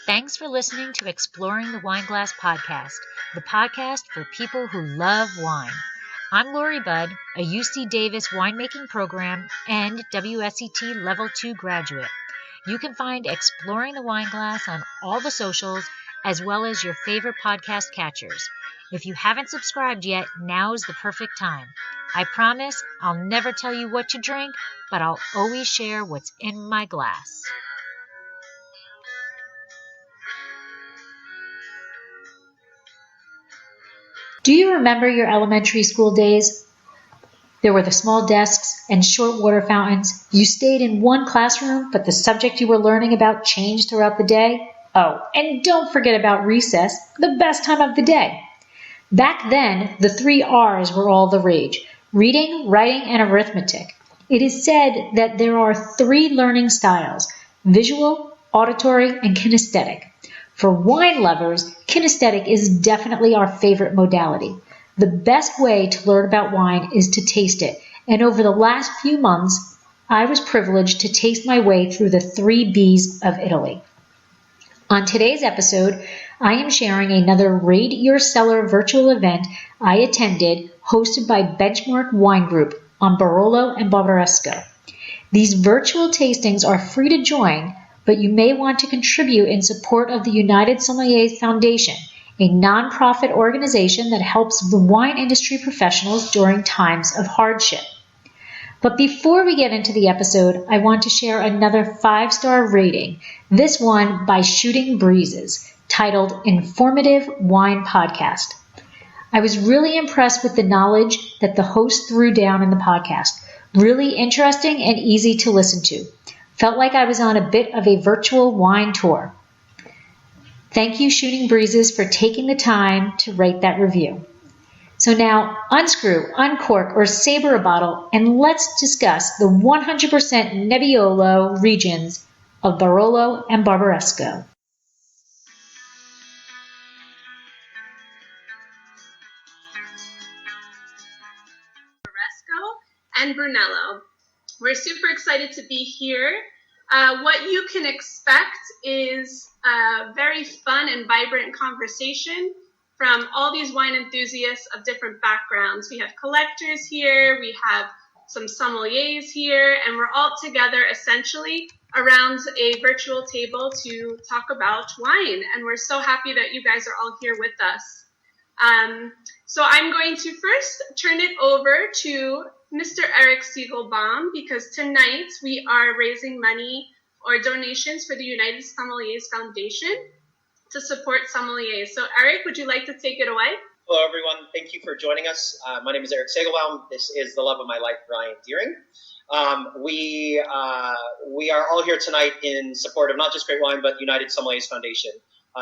Thanks for listening to Exploring the Wine Glass podcast, the podcast for people who love wine. I'm Lori Budd, a UC Davis winemaking program and WSET Level 2 graduate. You can find Exploring the Wine Glass on all the socials as well as your favorite podcast catchers. If you haven't subscribed yet, now's the perfect time. I promise I'll never tell you what to drink, but I'll always share what's in my glass. Do you remember your elementary school days? There were the small desks and short water fountains. You stayed in one classroom, but the subject you were learning about changed throughout the day. Oh, and don't forget about recess, the best time of the day. Back then, the 3 R's were all the rage: reading, writing, and arithmetic. It is said that there are 3 learning styles: visual, auditory, and kinesthetic. For wine lovers, kinesthetic is definitely our favorite modality. The best way to learn about wine is to taste it, and over the last few months, I was privileged to taste my way through the 3 B's of Italy. On today's episode, I am sharing another Raid Your Cellar virtual event I attended, hosted by Benchmark Wine Group on Barolo and Barbaresco. These virtual tastings are free to join, but you may want to contribute in support of the United Sommeliers Foundation, a nonprofit organization that helps the wine industry professionals during times of hardship. But before we get into the episode, I want to share another 5-star rating, this one by Shooting Breezes, titled Informative Wine Podcast. I was really impressed with the knowledge that the host threw down in the podcast. Really interesting and easy to listen to. Felt like I was on a bit of a virtual wine tour. Thank you, Shooting Breezes, for taking the time to write that review. So now, unscrew, uncork, or saber a bottle, and let's discuss the 100% Nebbiolo regions of Barolo and Barbaresco. And Brunello. We're super excited to be here. What you can expect is a very fun and vibrant conversation from all these wine enthusiasts of different backgrounds. We have collectors here, we have some sommeliers here, and we're all together essentially around a virtual table to talk about wine. And we're so happy that you guys are all here with us. So I'm going to first turn it over to Mr. Eric Siegelbaum, because tonight we are raising money or donations for the United Sommeliers Foundation to support sommeliers. So Eric, would you like to take it away? Hello everyone, thank you for joining us. My name is Eric Siegelbaum. This is the love of my life, Brian Deering. We are all here tonight in support of not just Great Wine, but United Sommeliers Foundation.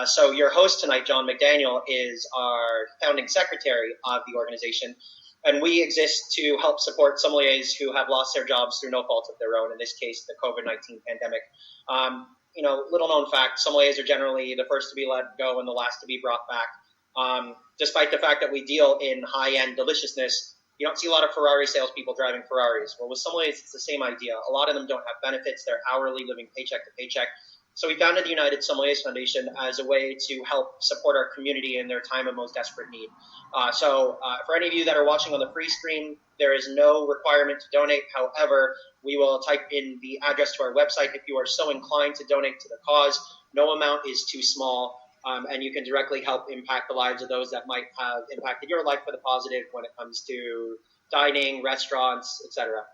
So your host tonight, John McDaniel, is our founding secretary of the organization. And we exist to help support sommeliers who have lost their jobs through no fault of their own, in this case, the COVID-19 pandemic. Little known fact, sommeliers are generally the first to be let go and the last to be brought back. Despite the fact that we deal in high-end deliciousness, you don't see a lot of Ferrari salespeople driving Ferraris. Well, with sommeliers, it's the same idea. A lot of them don't have benefits. They're hourly, living paycheck to paycheck. So we founded the United Sommeliers Foundation as a way to help support our community in their time of most desperate need. So for any of you that are watching on the free stream, there is no requirement to donate. However, we will type in the address to our website if you are so inclined to donate to the cause. No amount is too small, and you can directly help impact the lives of those that might have impacted your life for the positive when it comes to dining, restaurants, etc.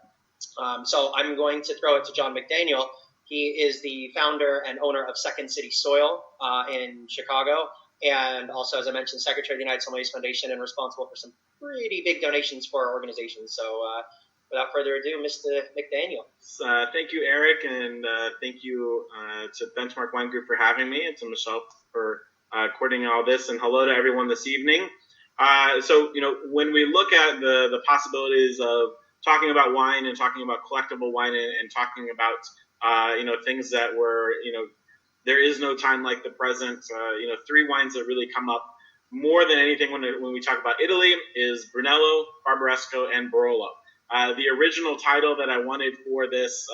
So I'm going to throw it to John McDaniel. He is the founder and owner of Second City Soil in Chicago, and also, as I mentioned, secretary of the United Sommeliers Foundation and responsible for some pretty big donations for our organization. So without further ado, Mr. McDaniel. Thank you, Eric, and thank you to Benchmark Wine Group for having me, and to Michelle for coordinating all this, and hello to everyone this evening. When we look at the possibilities of talking about wine and talking about collectible wine and talking about things that were, there is no time like the present. 3 wines that really come up more than anything when we talk about Italy is Brunello, Barbaresco, and Barolo. The original title that I wanted for this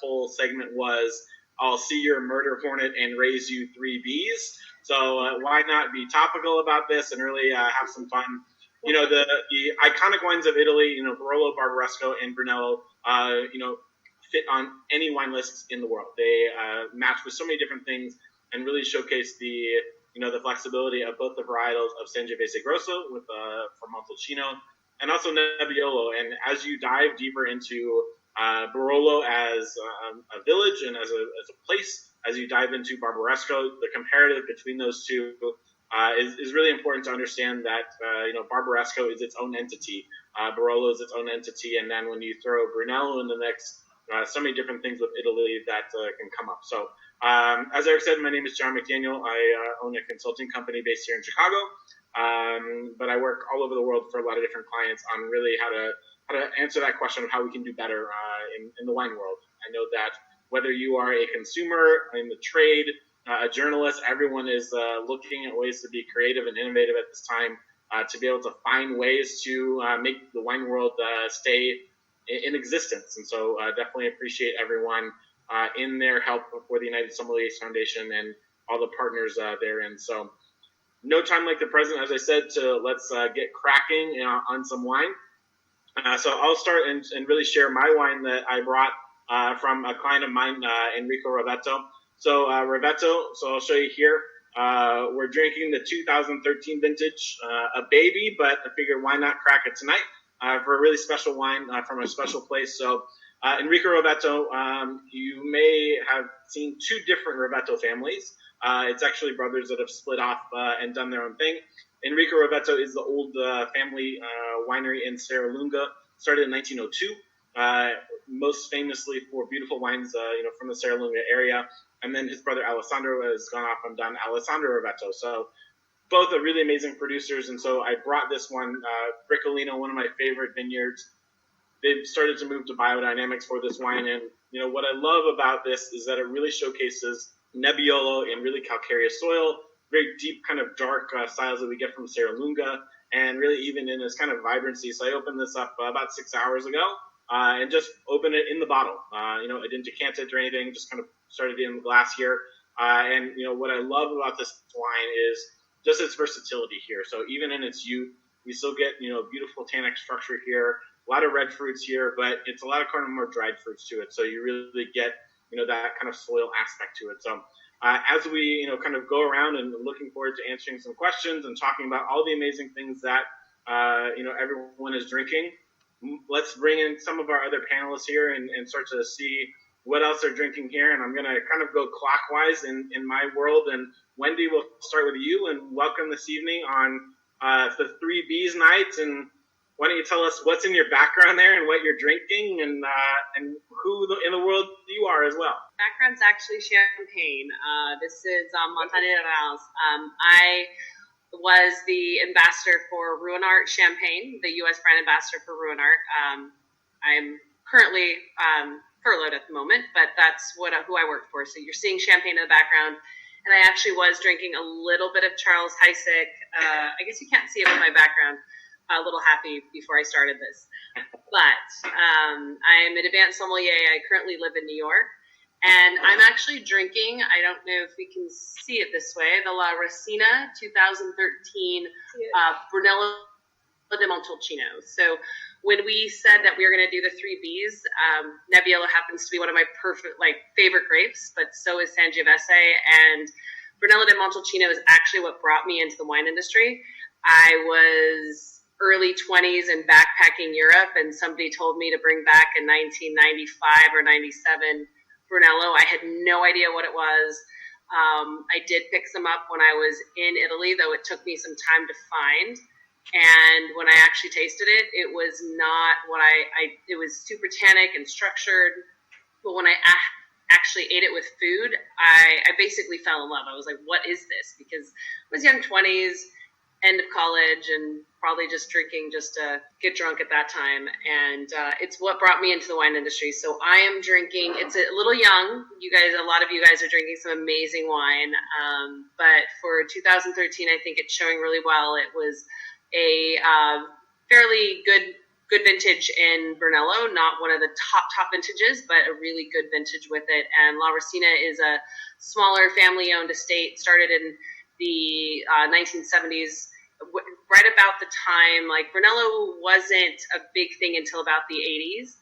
whole segment was I'll see your murder hornet and raise you 3 bees. So why not be topical about this and really have some fun? The iconic wines of Italy, Barolo, Barbaresco, and Brunello, fit on any wine list in the world. They match with so many different things and really showcase the flexibility of both the varietals of Sangiovese Grosso with from Montalcino and also Nebbiolo. And as you dive deeper into Barolo as a village and as a place, as you dive into Barbaresco, the comparative between those two is really important to understand that, Barbaresco is its own entity. Barolo is its own entity. And then when you throw Brunello in the mix, so many different things with Italy that can come up. So, as Eric said, my name is John McDaniel. I own a consulting company based here in Chicago, but I work all over the world for a lot of different clients on really how to answer that question of how we can do better in the wine world. I know that whether you are a consumer in the trade, a journalist, everyone is looking at ways to be creative and innovative at this time to be able to find ways to make the wine world stay in existence. And so definitely appreciate everyone in their help for the United Sommeliers Foundation and all the partners therein. So no time like the present, as I said, to let's get cracking on some wine. So I'll start and really share my wine that I brought from a client of mine, Enrico Rovetto. So Rovetto, so I'll show you here. We're drinking the 2013 vintage, a baby, but I figured why not crack it tonight for a really special wine from a special place. So Enrico Rovetto, you may have seen 2 different Rovetto families. It's actually brothers that have split off and done their own thing. Enrico Rovetto is the old family winery in Serralunga, started in 1902, most famously for beautiful wines, from the Serralunga area. And then his brother Alessandro has gone off and done Alessandro Rovetto. So both are really amazing producers. And so I brought this one, Briccolino, one of my favorite vineyards. They've started to move to biodynamics for this wine. And, what I love about this is that it really showcases Nebbiolo in really calcareous soil, very deep kind of dark styles that we get from Serralunga, and really even in this kind of vibrancy. So I opened this up about 6 hours ago and just opened it in the bottle. I didn't decant it or anything, just kind of started it in the glass here. And what I love about this wine is just its versatility here. So even in its youth, we still get, beautiful tannic structure here, a lot of red fruits here, but it's a lot of kind of more dried fruits to it. So you really get, that kind of soil aspect to it. So as we, kind of go around and looking forward to answering some questions and talking about all the amazing things that, everyone is drinking, let's bring in some of our other panelists here and start to see what else they're drinking here. And I'm going to kind of go clockwise in my world. And Wendy, we'll start with you and welcome this evening on the 3 B's night. And why don't you tell us what's in your background there and what you're drinking and who in the world you are as well. Background's actually champagne. This is Montagne de Reims. I was the ambassador for Ruinart Champagne, the U.S. brand ambassador for Ruinart. I'm currently furloughed at the moment, but that's who I work for. So you're seeing champagne in the background. And I actually was drinking a little bit of Charles Heisig. I guess you can't see it in my background. A little happy before I started this. But I'm an advanced sommelier. I currently live in New York. And I'm actually drinking, I don't know if we can see it this way, the La Racina 2013 Brunello de Montalcino. So when we said that we were going to do the 3 B's, Nebbiolo happens to be one of my favorite grapes, but so is Sangiovese. And Brunello de Montalcino is actually what brought me into the wine industry. I was early 20s and backpacking Europe, and somebody told me to bring back in 1995 or 97 Brunello. I had no idea what it was. I did pick some up when I was in Italy, though it took me some time to find. And when I actually tasted it, it was not what it was super tannic and structured. But when I actually ate it with food, I basically fell in love. I was like, what is this? Because I was young 20s, end of college, and probably just drinking just to get drunk at that time. And it's what brought me into the wine industry. So I am drinking, it's a little young. A lot of you guys are drinking some amazing wine. But for 2013, I think it's showing really well. It was a fairly good good vintage in Brunello, not one of the top vintages, but a really good vintage with it. And La Racina is a smaller family-owned estate, started in the 1970s, right about the time, like Brunello wasn't a big thing until about the 80s.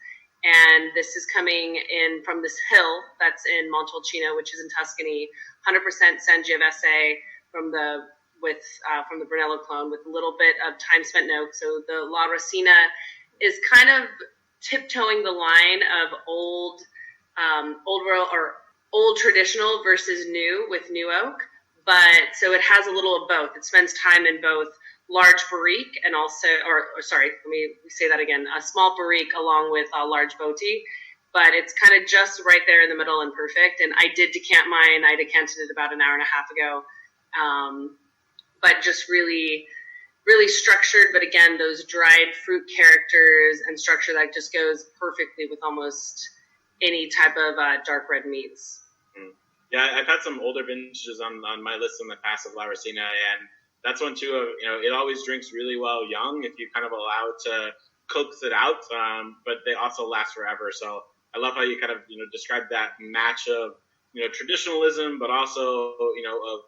And this is coming in from this hill that's in Montalcino, which is in Tuscany, 100% Sangiovese from the Brunello clone with a little bit of time spent in oak. So the La Racina is kind of tiptoeing the line of old traditional versus new with new oak. But so it has a little of both. It spends time in both large barrique and also, let me say that again, a small barrique along with a large botti. But it's kind of just right there in the middle and perfect. And I did decant mine. I decanted it about an hour and a half ago. But just really, really structured. But again, those dried fruit characters and structure that just goes perfectly with almost any type of dark red meats. Yeah, I've had some older vintages on my list in the past of La Racina, and that's one too. It always drinks really well young if you kind of allow it to coax it out, but they also last forever. So I love how you kind of describe that match of traditionalism, but also of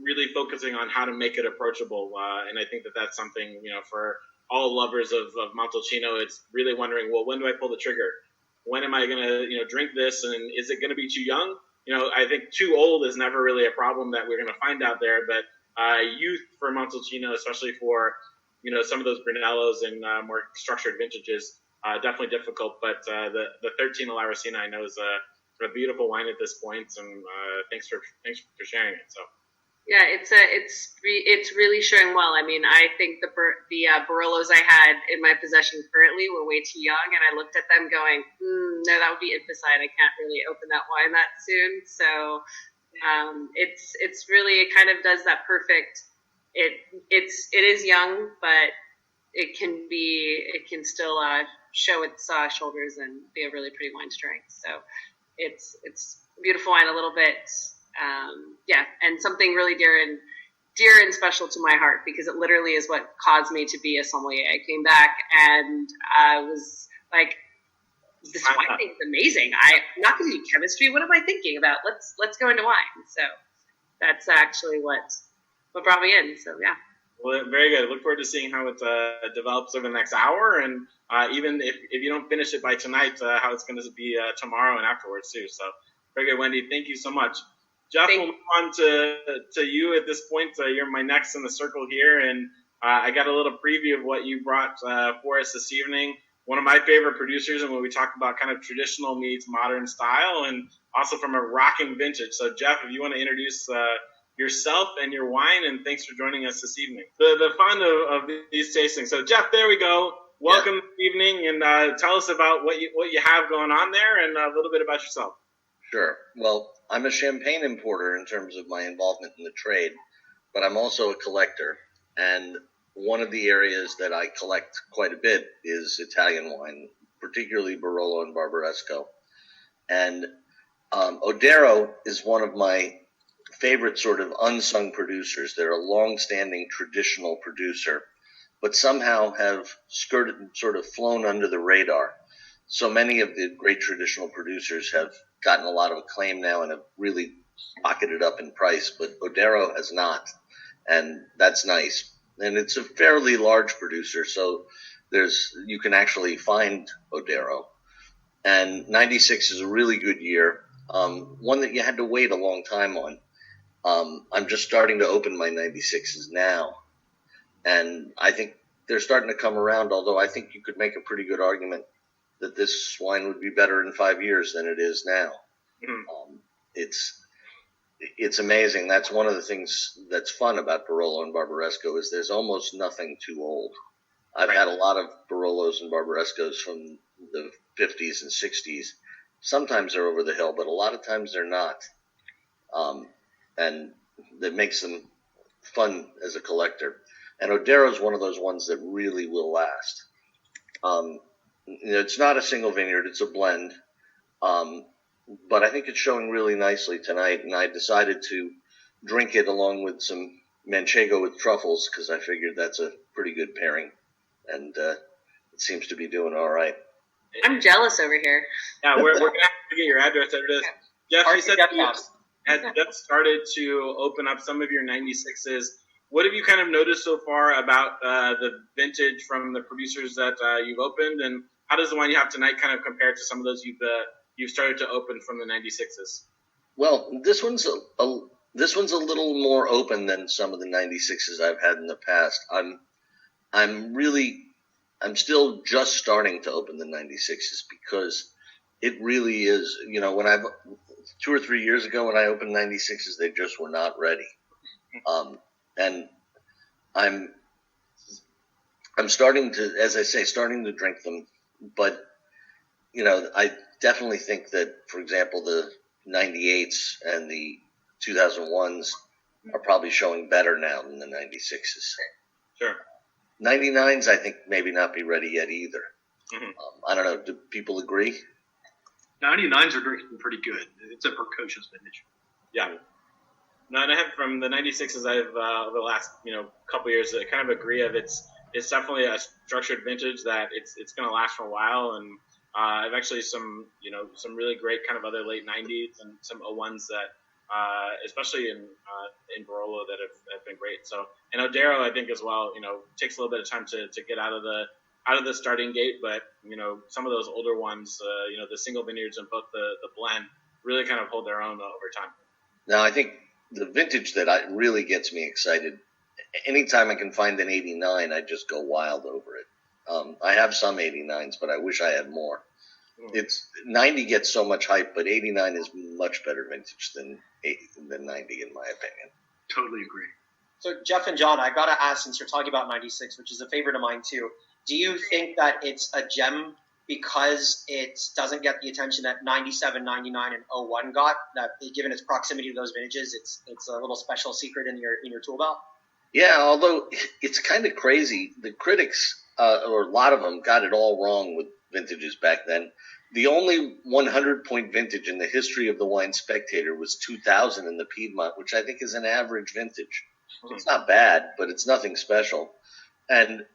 really focusing on how to make it approachable. And I think that's something for all lovers of Montalcino. It's really wondering, well, when do I pull the trigger? When am I going to drink this, and is it going to be too young? I think too old is never really a problem that we're going to find out there, but youth for Montalcino, especially for some of those Brunellos and more structured vintages, definitely difficult. But the 13 La Racina I know is a beautiful wine at this point, and thanks for sharing it. So. Yeah, it's really showing well. I mean, I think the Barolos I had in my possession currently were way too young, and I looked at them going, no, that would be infanticide. I can't really open that wine that soon. So it's really, it kind of does that perfect. It is young, but it can still show its shoulders and be a really pretty wine to drink. So it's a beautiful wine, a little bit. And something really dear and special to my heart, because it literally is what caused me to be a sommelier. I came back and I was like, this wine thing's amazing. I'm not going to do chemistry. What am I thinking about? Let's go into wine. So that's actually what brought me in. So yeah. Well, very good. Look forward to seeing how it develops over the next hour, and even if you don't finish it by tonight, how it's going to be tomorrow and afterwards too. So very good, Wendy. Thank you so much. Jeff, we'll move on to you at this point. You're my next in the circle here, and I got a little preview of what you brought for us this evening. One of my favorite producers, and when we talk about kind of traditional meets modern style, and also from a rocking vintage. So, Jeff, if you want to introduce yourself and your wine, and thanks for joining us this evening. The fun of these tastings. So, Jeff, there we go. Welcome this evening, and tell us about what you have going on there, and a little bit about yourself. Sure. Well, I'm a champagne importer in terms of my involvement in the trade, but I'm also a collector. And one of the areas that I collect quite a bit is Italian wine, particularly Barolo and Barbaresco. And Odero is one of my favorite sort of unsung producers. They're a long-standing traditional producer, but somehow have sort of flown under the radar. So many of the great traditional producers have gotten a lot of acclaim now and have really pocketed up in price, but Odero has not, and that's nice. And it's a fairly large producer, so you can actually find Odero. And 96 is a really good year, one that you had to wait a long time on. I'm just starting to open my 96s now, and I think they're starting to come around, although I think you could make a pretty good argument that this wine would be better in 5 years than it is now. Mm-hmm. It's amazing. That's one of the things that's fun about Barolo and Barbaresco is there's almost nothing too old. I've had a lot of Barolos and Barbarescos from the 50s and 60s. Sometimes they're over the hill, but a lot of times they're not. And that makes them fun as a collector. And Odero is one of those ones that really will last. It's not a single vineyard, it's a blend. But I think it's showing really nicely tonight, and I decided to drink it along with some Manchego with truffles because I figured that's a pretty good pairing. And it seems to be doing all right. I'm jealous over here. Yeah, we're going to have to get your address after this. Jeff, you said you had just started to open up some of your 96s. What have you kind of noticed so far about the vintage from the producers that you've opened, and how does the one you have tonight kind of compare to some of those you've started to open from the 96s? Well, this one's a little more open than some of the 96s I've had in the past. I'm still just starting to open the 96s because it really is, when 2 or 3 years ago when I opened 96s, they just were not ready. And I'm starting to drink them, but I definitely think that, for example, the 98s and the 2001s are probably showing better now than the 96s. Sure. 99s, I think, maybe not be ready yet either. Mm-hmm. I don't know. Do people agree? 99s are drinking pretty good. It's a precocious vintage. Yeah. No, and I have from the 96s, I've over the last couple years, I kind of agree of it's definitely a structured vintage that it's going to last for a while, and I've actually some really great kind of other late 90s and some 01s that especially in Barolo that have been great. So, and Odero I think as well, takes a little bit of time to get out of the starting gate, but some of those older ones, the single vineyards and both the blend really kind of hold their own over time. Now, I think the vintage that really gets me excited, anytime I can find an 89, I just go wild over it. I have some 89s, but I wish I had more. It's 90 gets so much hype, but 89 is much better vintage than 90, in my opinion. Totally agree. So Jeff and John, I gotta ask, since you're talking about 96, which is a favorite of mine too, do you think that it's a gem because it doesn't get the attention that 97, 99, and 01 got? That given its proximity to those vintages, it's a little special secret in your tool belt? Yeah, although it's kind of crazy. The critics, or a lot of them, got it all wrong with vintages back then. The only 100-point vintage in the history of the Wine Spectator was 2000 in the Piedmont, which I think is an average vintage. It's not bad, but it's nothing special. And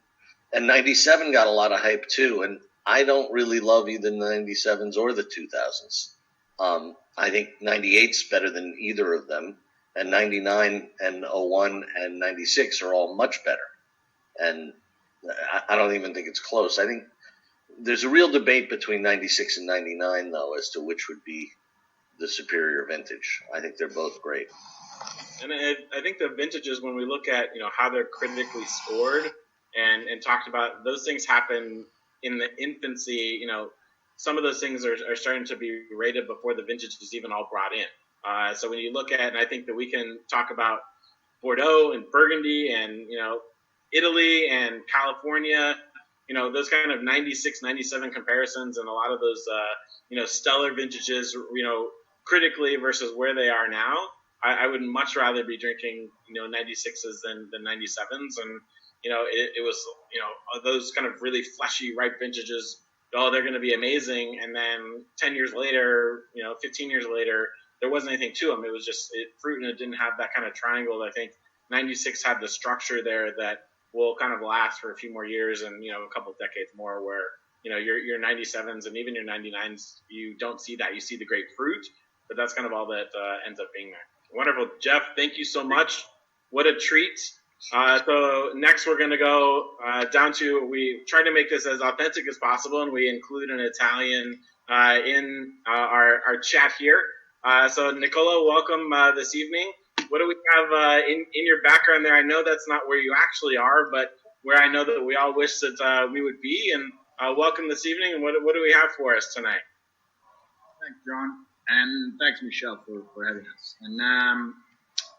97 got a lot of hype too, and I don't really love either the 97s or the 2000s. I think 98's better than either of them, and 99 and 01 and 96 are all much better. And I don't even think it's close. I think there's a real debate between 96 and 99, though, as to which would be the superior vintage. I think they're both great. And I think the vintages, when we look at how they're critically scored and talked about, those things happen in the infancy. Some of those things are starting to be rated before the vintage is even all brought in. So when you look at, and I think that we can talk about Bordeaux and Burgundy and Italy and California, those kind of 96, 97 comparisons, and a lot of those stellar vintages, critically versus where they are now. I would much rather be drinking 96s than 97s, and it was those kind of really fleshy ripe vintages. Oh, they're going to be amazing, and then 10 years later, 15 years later, there wasn't anything to them. It was just fruit, and it didn't have that kind of triangle. I think 96 had the structure there that will kind of last for a few more years and a couple of decades more, where your 97s and even your 99s, you don't see that. You see the great fruit, but that's kind of all that ends up being there. Wonderful. Jeff, thank you so much. What a treat. So next we're going to go down to, we try to make this as authentic as possible, and we include an Italian in our chat here. So Nicola, welcome this evening. What do we have in your background there? I know that's not where you actually are, but where I know that we all wish that we would be. And welcome this evening. And what do we have for us tonight? Thanks, John. And thanks, Michelle, for having us. And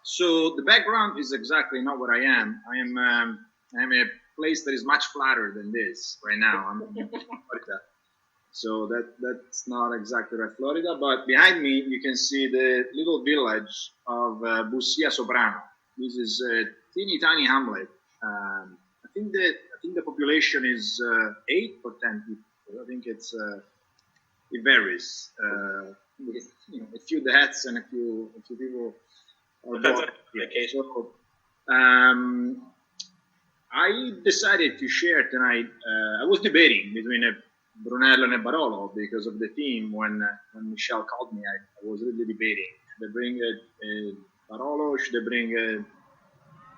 so the background is exactly not what I am. I'm a place that is much flatter than this right now. I'm in Florida. So that's not exactly right, Florida. But behind me, you can see the little village of Bussia Soprano. This is a teeny tiny hamlet. I think the population is 8 or 10 people. I think it varies. A few deaths and a few people are born. That's a vacation. So, I decided to share tonight. I was debating between a Brunello and a Barolo because of the theme. When Michelle called me, I was really debating. Should I bring a Barolo? Should I bring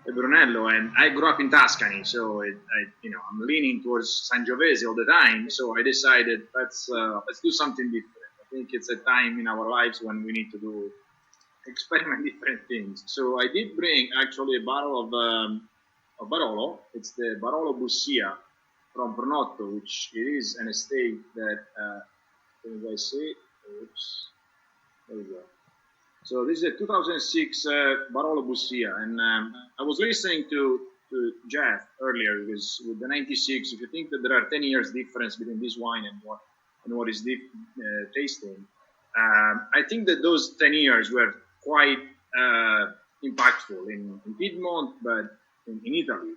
a Brunello? And I grew up in Tuscany, so I'm leaning towards Sangiovese all the time. So I decided let's do something different. I think it's a time in our lives when we need to experiment different things. So I did bring actually a bottle of Barolo. It's the Barolo Bussia from Brunello, which it is an estate that, can you guys see? Oops. There we go. So this is a 2006 Barolo Bussia, and I was listening to Jeff earlier because with the 96, if you think that there are 10 years difference between this wine and what is tasting, I think that those 10 years were quite impactful in Piedmont, but in Italy,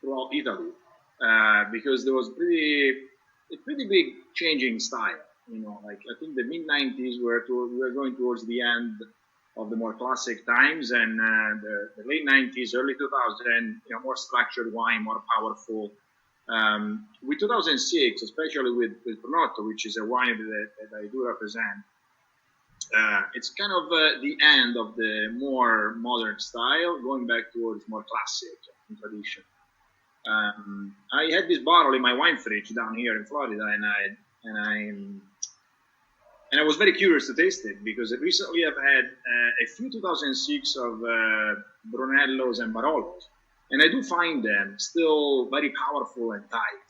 throughout Italy, because there was a pretty big changing style. Like I think the mid 90s we were going towards the end of the more classic times, and the late 90s, early 2000, more structured wine, more powerful. With 2006, especially with Brunello, which is a wine that I do represent, it's kind of the end of the more modern style, going back towards more classic and tradition. I had this bottle in my wine fridge down here in Florida, and I was very curious to taste it because recently I've had a few 2006 of Brunellos and Barolos, and I do find them still very powerful and tight.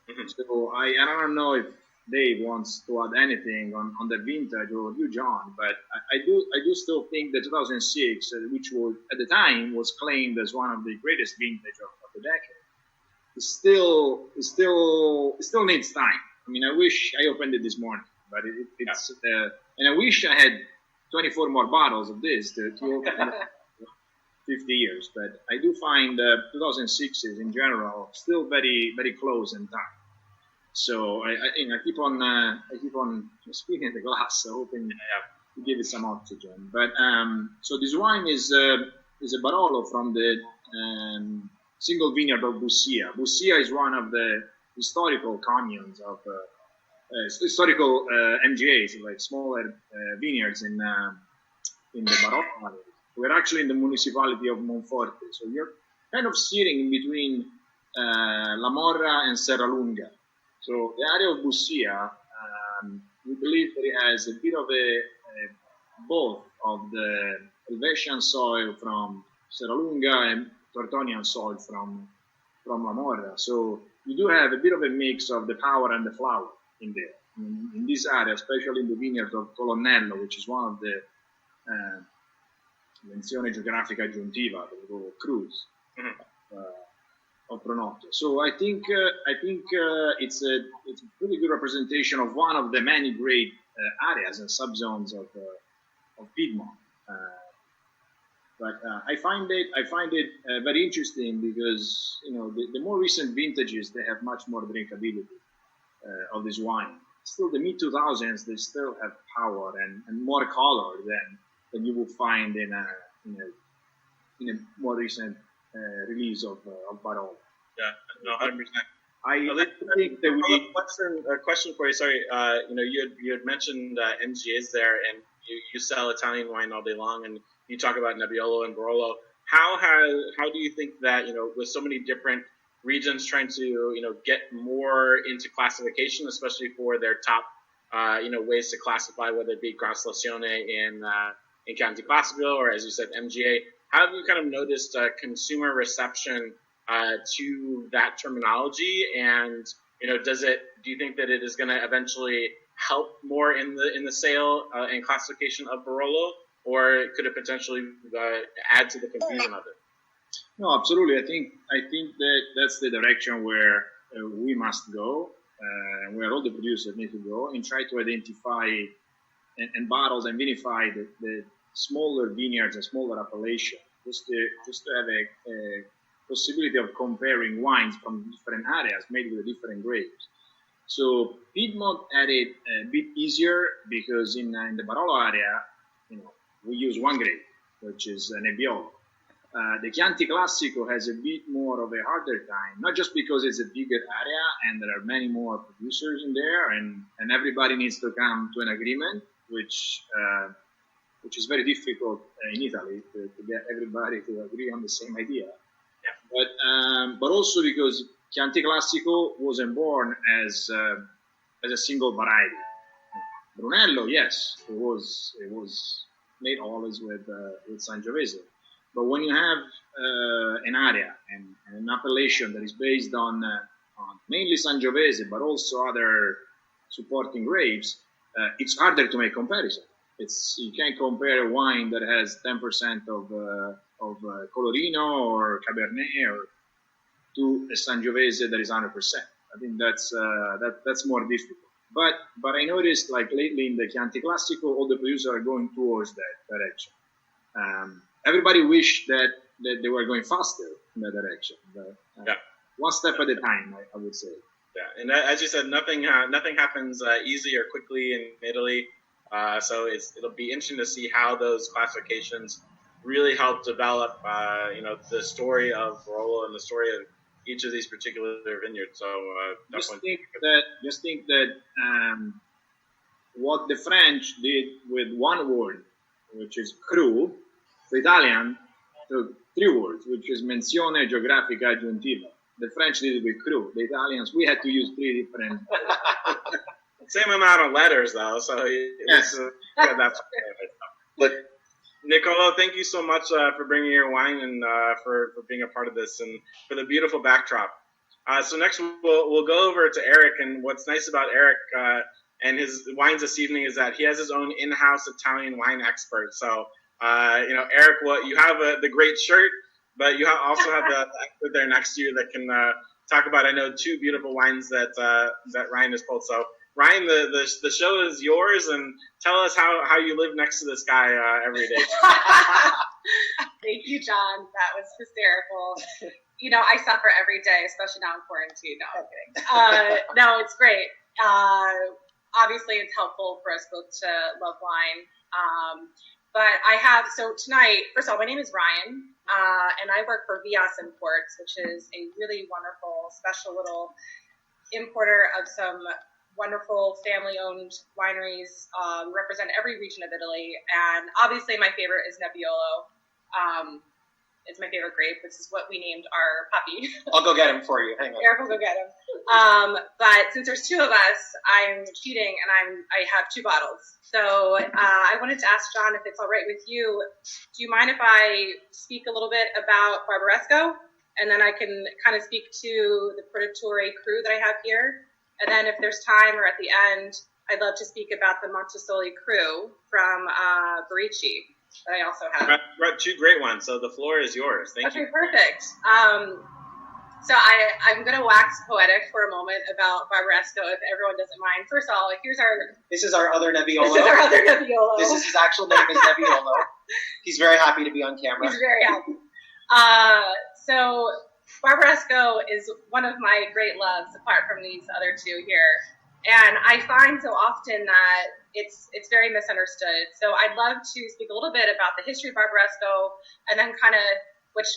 Mm-hmm. So I don't know if Dave wants to add anything on the vintage, or you, John, but I do still think that 2006, which was at the time was claimed as one of the greatest vintage of the decade, it still needs time. I mean, I wish I opened it this morning, but it's and I wish I had 24 more bottles of this to open 50 years. But I do find 2006s in general still very, very close in time. So I keep on spinning the glass, hoping to give it some oxygen. But so this wine is a Barolo from the single vineyard of Bussia. Bussia is one of the historical communes of historical MGAs, like smaller vineyards in the Barolo area. We're actually in the municipality of Monforte, so you're kind of sitting in between La Morra and Serralunga. So the area of Bussia, we believe that it has a bit of both of the Helvetian soil from Serralunga and Tortonian soil from La Morra. So you do have a bit of a mix of the power and the flower in there. In this area, especially in the vineyard of Colonnello, which is one of the menzione geografica aggiuntiva, the cruise. Mm-hmm. Of Brunello. So I think it's a pretty good representation of one of the many great areas and subzones of Piedmont. But I find it very interesting because the more recent vintages, they have much more drinkability of this wine. Still, the mid 2000s, they still have power and more color than you will find in a more recent release of Barolo. Yeah, no, 100%. I think that a question for you. Sorry, you had mentioned MGAs there, and you sell Italian wine all day long, and you talk about Nebbiolo and Barolo. How do you think that with so many different regions trying to get more into classification, especially for their top ways to classify, whether it be Graslazione in Chianti Classico or, as you said, MGA. How have you kind of noticed consumer reception to that terminology, and do you think that it is going to eventually help more in the sale and classification of Barolo, or could it potentially add to the confusion of it? No, absolutely. I think that that's the direction where we must go, where all the producers need to go, and try to identify and bottle and vinify the smaller vineyards and smaller appellations, just to have a possibility of comparing wines from different areas made with different grapes. So Piedmont had it a bit easier because in the Barolo area, we use one grape, which is Nebbiolo. The Chianti Classico has a bit more of a harder time, not just because it's a bigger area and there are many more producers in there, and everybody needs to come to an agreement, which is very difficult in Italy to get everybody to agree on the same idea. Yeah. But also because Chianti Classico wasn't born as a single variety. Brunello, yes, it was made always with Sangiovese. But when you have an area and an appellation that is based on mainly Sangiovese, but also other supporting grapes, it's harder to make comparison. You can't compare a wine that has 10% of Colorino or Cabernet or to a Sangiovese that is 100%. I think that's more difficult. But I noticed like lately in the Chianti Classico, all the producers are going towards that direction. Everybody wished that they were going faster in that direction. But, one step at a time, I would say. Yeah, and as you said, nothing happens easy or quickly in Italy. So it'll be interesting to see how those classifications really help develop, the story of Barolo and the story of each of these particular vineyards. So just think that what the French did with one word, which is cru, the Italian took 3 words, which is menzione geografica aggiuntiva. The French did it with cru. The Italians, we had to use 3 different. Same amount of letters, though. So yes. That's. But Nicolo, thank you so much for bringing your wine and for being a part of this and for the beautiful backdrop. So next we'll go over to Eric, and what's nice about Eric and his wines this evening is that he has his own in-house Italian wine expert. So Eric, you have the great shirt, but you also have the expert there next to you that can talk about, I know, 2 beautiful wines that Ryan has pulled. So Ryan, the show is yours, and tell us how you live next to this guy every day. Thank you, John. That was hysterical. I suffer every day, especially now in quarantine. No, I'm kidding. No, it's great. Obviously, it's helpful for us both to love wine. But so tonight, first of all, my name is Ryan, and I work for Vias Imports, which is a really wonderful, special little importer of some wonderful family-owned wineries, represent every region of Italy. And obviously my favorite is Nebbiolo. It's my favorite grape, which is what we named our puppy. I'll go get him for you. Hang on. Eric will go get him. But since there's 2 of us, I'm cheating, and I have 2 bottles. So I wanted to ask John if it's all right with you. Do you mind if I speak a little bit about Barbaresco? And then I can kind of speak to the Produttore crew that I have here. And then if there's time or at the end, I'd love to speak about the Montesoli crew from Barici that I also have. Brought 2 great ones, so the floor is yours. Thank you. Okay, perfect. So I'm going to wax poetic for a moment about Barbaresco, if everyone doesn't mind. First of all, This is our other Nebbiolo. This is our other Nebbiolo. This is his actual name is Nebbiolo. He's very happy to be on camera. He's very happy. So Barbaresco is one of my great loves, apart from these other 2 here. And I find so often that it's very misunderstood. So I'd love to speak a little bit about the history of Barbaresco, and then kind of which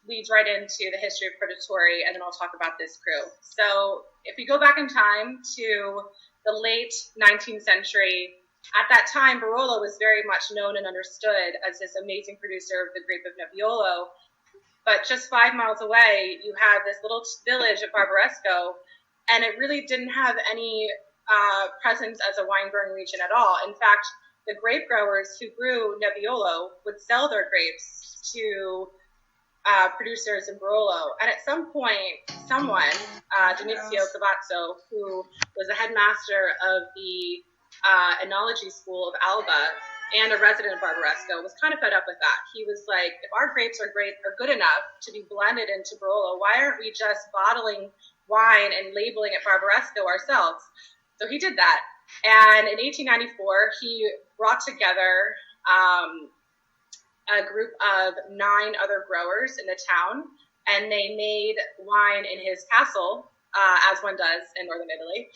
leads right into the history of Produttore, and then I'll talk about this crew. So if we go back in time to the late 19th century, at that time Barolo was very much known and understood as this amazing producer of the grape of Nebbiolo. But just 5 miles away, you had this little village of Barbaresco, and it really didn't have any presence as a wine-growing region at all. In fact, the grape growers who grew Nebbiolo would sell their grapes to producers in Barolo. And at some point, someone, Denizio Cavazzo, who was the headmaster of the enology school of Alba and a resident of Barbaresco, was kind of fed up with that. He was like, if our grapes are good enough to be blended into Barolo, why aren't we just bottling wine and labeling it Barbaresco ourselves? So he did that. And in 1894, he brought together a group of 9 other growers in the town, and they made wine in his castle, as one does in northern Italy.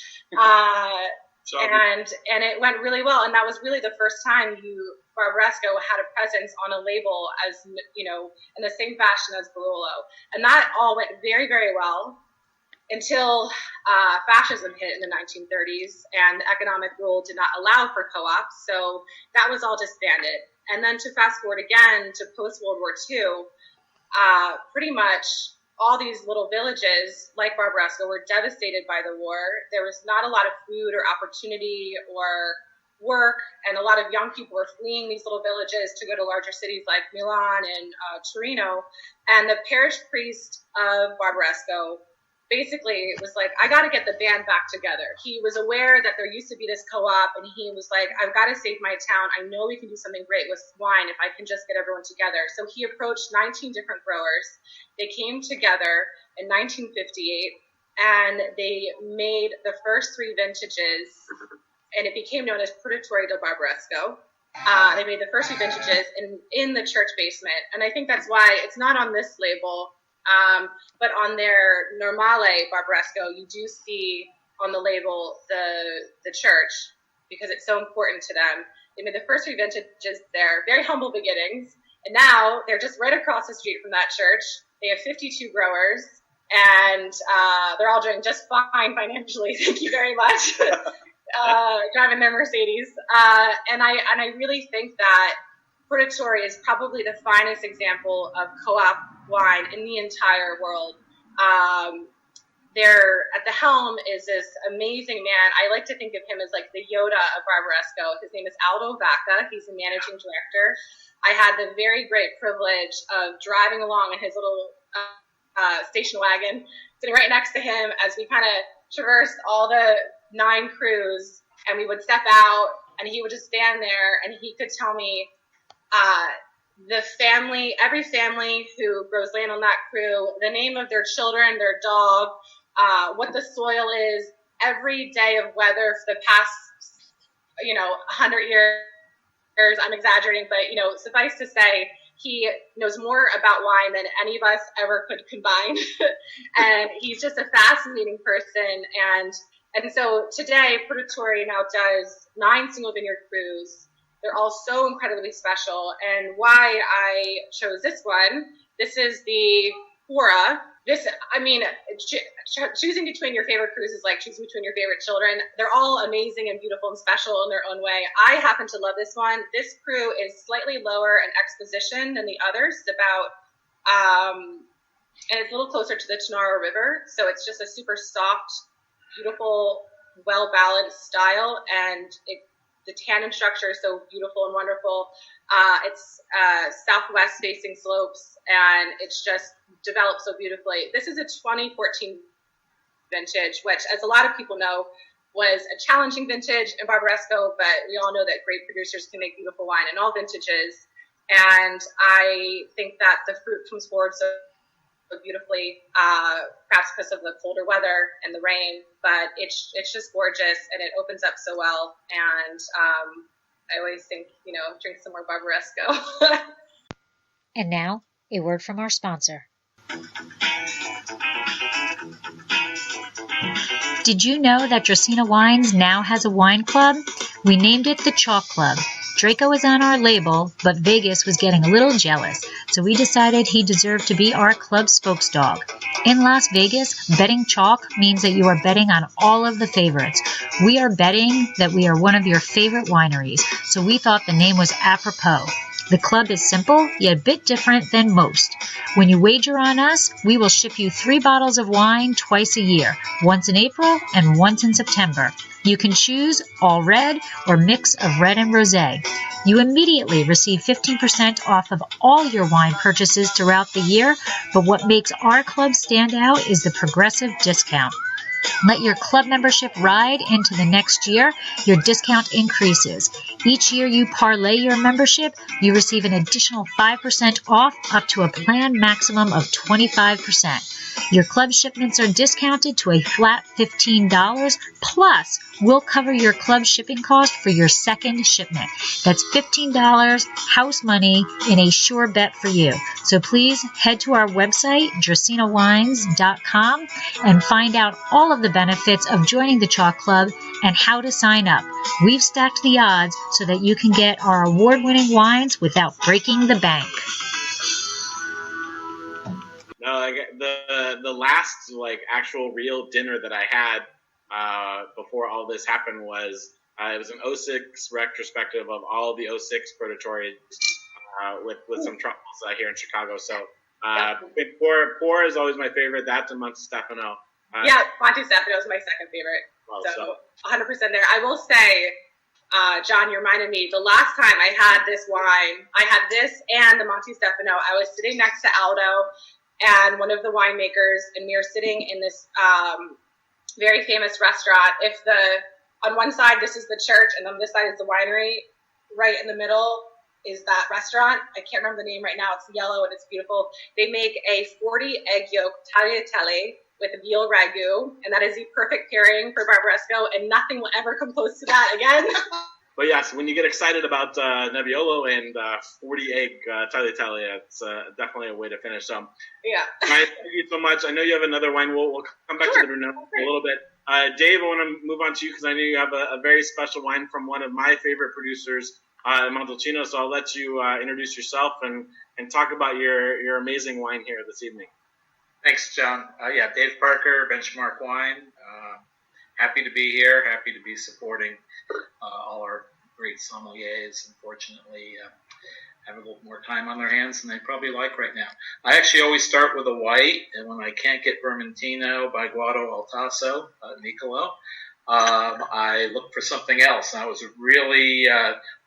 And it went really well. And that was really the first time Barbaresco had a presence on a label as, you know, in the same fashion as Barolo. And that all went very, very well until fascism hit in the 1930s, and the economic rule did not allow for co-ops. So that was all disbanded. And then to fast forward again to post-World War II, pretty much all these little villages like Barbaresco were devastated by the war. There was not a lot of food or opportunity or work, and a lot of young people were fleeing these little villages to go to larger cities like Milan and Torino. And the parish priest of Barbaresco basically was like, I got to get the band back together. He was aware that there used to be this co-op, and he was like, I've got to save my town. I know we can do something great with wine if I can just get everyone together. So he approached 19 different growers. They came together in 1958, and they made the first 3 vintages, and it became known as Auditory del Barbaresco. They made the first 3 vintages in the church basement, and I think that's why it's not on this label. But on their Normale Barbaresco, you do see on the label the church, because it's so important to them. They made the first 3 vintages there, very humble beginnings, and now they're just right across the street from that church. They have 52 growers, and they're all doing just fine financially. Thank you very much. Driving their Mercedes, and I really think that Auditory is probably the finest example of co-op wine in the entire world. There at the helm is this amazing man. I like to think of him as like the Yoda of Barbaresco. His name is Aldo Vaca. He's the managing director. I had the very great privilege of driving along in his little station wagon, sitting right next to him as we kind of traversed all the 9 crews, and we would step out, and he would just stand there, and he could tell me every family who grows land on that crew, the name of their children, their dog, what the soil is, every day of weather for the past, 100 years. I'm exaggerating, but, suffice to say, he knows more about wine than any of us ever could combine. And he's just a fascinating person. And so today, Auditory now does 9 single vineyard crews. They're all so incredibly special. And why I chose this one, this is the Fora. Choosing between your favorite crews is like choosing between your favorite children. They're all amazing and beautiful and special in their own way. I happen to love this one. This crew is slightly lower in exposition than the others. It's about, and it's a little closer to the Tanaro River. So it's just a super soft, beautiful, well-balanced style. And the tannin structure is so beautiful and wonderful. It's southwest facing slopes, and it's just developed so beautifully. This is a 2014 vintage, which, as a lot of people know, was a challenging vintage in Barbaresco, but we all know that great producers can make beautiful wine in all vintages. And I think that the fruit comes forward so beautifully, perhaps because of the colder weather and the rain, but it's just gorgeous, and it opens up so well. And I always think, drink some more Barbaresco. And now, a word from our sponsor. Did you know that Dracaena Wines now has a wine club? We named it the Chalk Club. Draco is on our label, but Vegas was getting a little jealous, so we decided he deserved to be our club spokesdog. In Las Vegas, betting chalk means that you are betting on all of the favorites. We are betting that we are one of your favorite wineries, so we thought the name was apropos. The club is simple, yet a bit different than most. When you wager on us, we will ship you 3 bottles of wine twice a year, once in April and once in September. You can choose all red or mix of red and rosé. You immediately receive 15% off of all your wine purchases throughout the year, but what makes our club stand out is the progressive discount. Let your club membership ride into the next year. Your discount increases. Each year you parlay your membership, you receive an additional 5% off up to a planned maximum of 25%. Your club shipments are discounted to a flat $15, plus we'll cover your club shipping cost for your second shipment. That's $15 house money in a sure bet for you. So please head to our website, dracinawines.com, and find out all of the benefits of joining the Chalk Club and how to sign up. We've stacked the odds so that you can get our award-winning wines without breaking the bank. No, like the last actual real dinner that I had before all this happened was it was an 06 retrospective of all the 06 Purgatories with some truffles here in Chicago. So Pour is always my favorite. That's and Monte Stefano. Monte Stefano is my second favorite. So 100% there. I will say, John, you reminded me, the last time I had this wine, I had this and the Monte Stefano. I was sitting next to Aldo and one of the winemakers, and we were sitting in this very famous restaurant. On one side, this is the church, and on this side is the winery. Right in the middle is that restaurant. I can't remember the name right now. It's yellow and it's beautiful. They make a 40 egg yolk tagliatelle with a veal ragu, and that is the perfect pairing for Barbaresco, and nothing will ever come close to that again. But yes, when you get excited about Nebbiolo and 40 egg tagliatelle, it's definitely a way to finish. So, thank you so much. I know you have another wine. We'll come back to the Brunello in a little bit. Dave, I want to move on to you because I know you have a very special wine from one of my favorite producers, Montalcino. So I'll let you introduce yourself and talk about your amazing wine here this evening. Thanks, John. Dave Parker, Benchmark Wine. Happy to be here. Happy to be supporting all our great sommeliers. Unfortunately, have a little more time on their hands than they probably like right now. I actually always start with a white, and when I can't get Vermentino by Guado Altasso, Nicolo, I look for something else. And I was really,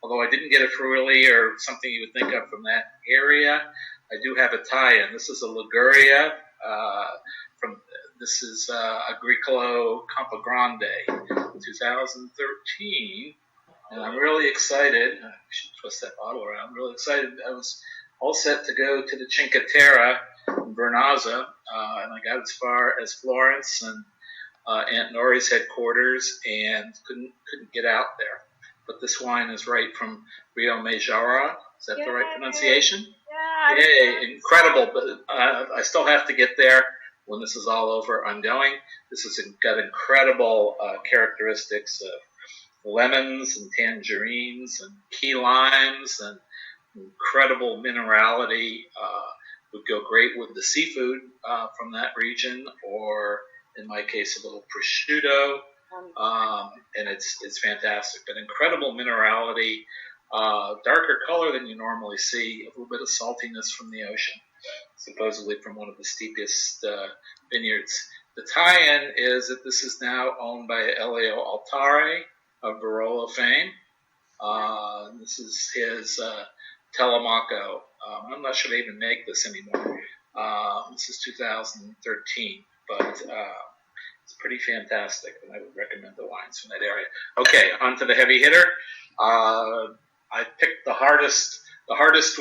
although I didn't get a Friuli or something you would think of from that area, I do have a tie-in. This is a Liguria This is Agricolo Campagrande, 2013. And I'm really excited. I should twist that bottle around. I'm really excited. I was all set to go to the Cinque Terre in Vernazza, and I got as far as Florence and Aunt Nori's headquarters, and couldn't get out there. But this wine is right from Rio Maggiore. Is that the right pronunciation? Yeah. Yay, incredible. But I still have to get there. When this is all over, I'm going. This has got incredible characteristics of lemons and tangerines and key limes and incredible minerality. Would go great with the seafood from that region, or in my case, a little prosciutto. And it's fantastic. But incredible minerality, darker color than you normally see, a little bit of saltiness from the ocean, supposedly from one of the steepest vineyards. The tie-in is that this is now owned by Elio Altare of Barolo fame. This is his Telemaco. I'm not sure they even make this anymore. This is 2013, but it's pretty fantastic, and I would recommend the wines from that area. Okay, on to the heavy hitter. I picked the hardest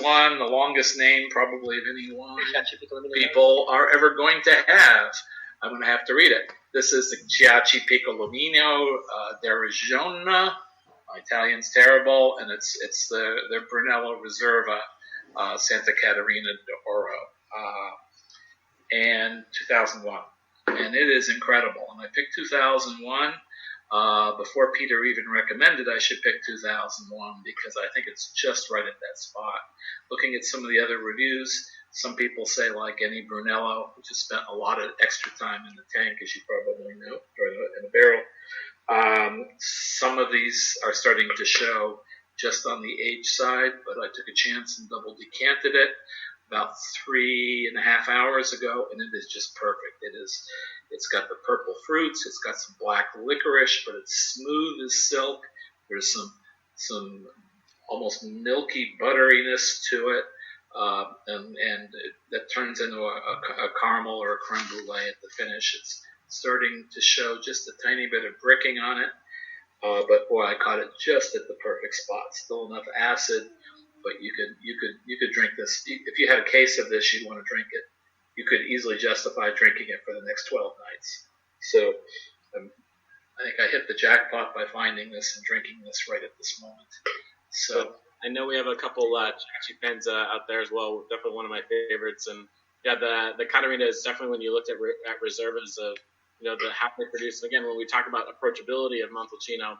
one, the longest name probably of any wine people are ever going to have. I'm going to have to read it. This is the Giaci Piccolomino da Regione. My Italian's terrible, and it's the Brunello Reserva Santa Caterina d'Oro, and 2001. And it is incredible. And I picked 2001 before Peter even recommended I should pick 2001 because I think it's just right at that spot. Looking at some of the other reviews, some people say like any Brunello, which has spent a lot of extra time in the tank, as you probably know, or in the barrel. Some of these are starting to show just on the age side, but I took a chance and double decanted it about 3.5 hours ago, and it is just perfect. It's got the purple fruits, it's got some black licorice, but it's smooth as silk. There's some almost milky butteriness to it, and that turns into a caramel or a creme brulee at the finish. It's starting to show just a tiny bit of bricking on it, but boy, I caught it just at the perfect spot. Still enough acid, but you could drink this. If you had a case of this, you'd want to drink it you could easily justify drinking it for the next 12 nights. So I think I hit the jackpot by finding this and drinking this right at this moment. So I know we have a couple Chachi fans out there as well. Definitely one of my favorites. And yeah, the Catarina is definitely, when you looked at reservas of, how they produce. And again, when we talk about approachability of Montalcino,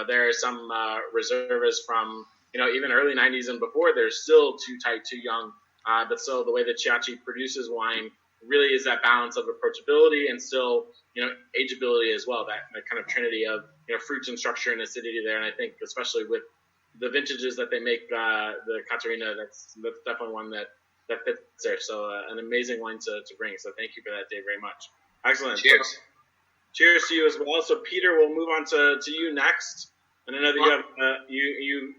there are some reservas from, even early 90s and before, they're still too tight, too young. But still, the way that Chachi produces wine really is that balance of approachability and still, ageability as well, that kind of trinity of, fruits and structure and acidity there. And I think especially with the vintages that they make, the Catarina, that's definitely one that fits there. So an amazing wine to bring. So thank you for that, Dave, very much. Excellent. Cheers. Cheers to you as well. So Peter, we'll move on to you next. And I know that you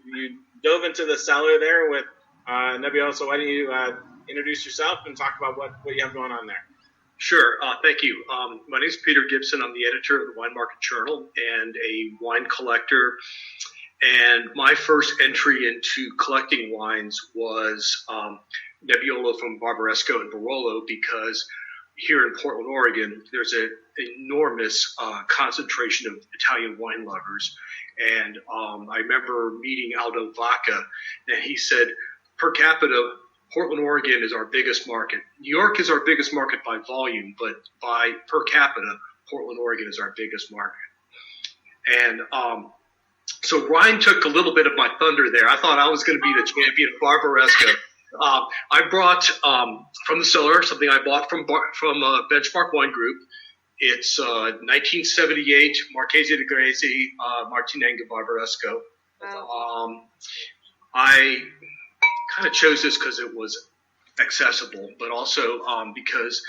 dove into the cellar there with Nebbiolo. So why don't you introduce yourself and talk about what you have going on there? Sure. Thank you. My name is Peter Gibson. I'm the editor of the Wine Market Journal and a wine collector. And my first entry into collecting wines was Nebbiolo from Barbaresco and Barolo, because here in Portland, Oregon, there's an enormous concentration of Italian wine lovers. And I remember meeting Aldo Vaca, and he said, per capita, Portland, Oregon is our biggest market. New York is our biggest market by volume, but by per capita, Portland, Oregon is our biggest market. And so Ryan took a little bit of my thunder there. I thought I was going to be the champion of Barbaresco. I brought from the cellar something I bought from Benchmark Wine Group. It's 1978 Marchese di Gresi Martinenga Barbaresco. I kind of chose this because it was accessible, but also because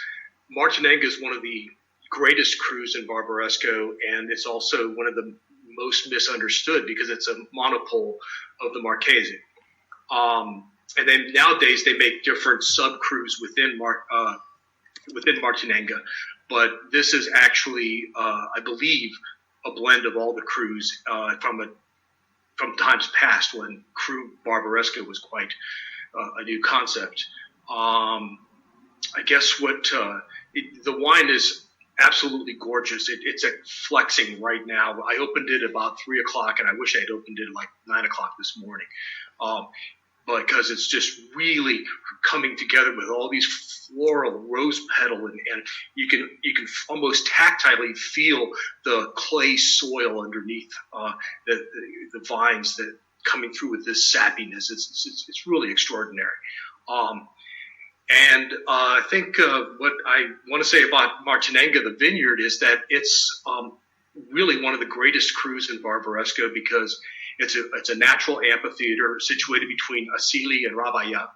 Martinenga is one of the greatest crus in Barbaresco, and it's also one of the most misunderstood because it's a monopole of the Marchese. And then nowadays they make different sub-crus within Martinenga, but this is actually, I believe, a blend of all the crus from times past when Cru Barbaresco was quite a new concept. I guess the wine is absolutely gorgeous. It's flexing right now. I opened it about 3 o'clock, and I wish I had opened it like 9 o'clock this morning. Because it's just really coming together with all these floral rose petal, and you can almost tactilely feel the clay soil underneath the vines that coming through with this sappiness. It's really extraordinary. And I think what I want to say about Martinenga, the vineyard, is that it's really one of the greatest crus in Barbaresco because it's a natural amphitheater situated between Asili and Rabaya.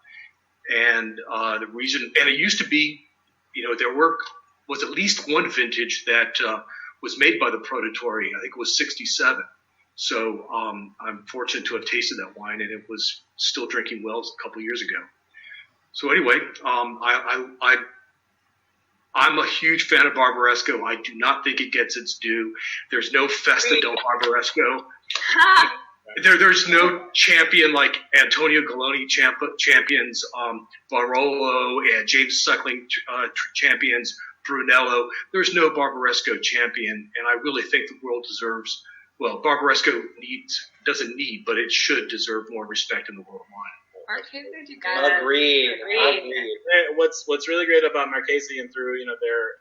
And the reason, and it used to be, there was at least one vintage that was made by the Produttori. I think it was 67. So I'm fortunate to have tasted that wine, and it was still drinking well a couple years ago. So anyway, I'm a huge fan of Barbaresco. I do not think it gets its due. There's no Festa del Barbaresco. There's no champion like Antonio Galloni champions Barolo, and James Suckling champions Brunello. There's no Barbaresco champion, and I really think the world deserves, Barbaresco doesn't need, but it should deserve more respect in the world of wine. Marchese, you guys. Agreed. What's really great about Marchese and through their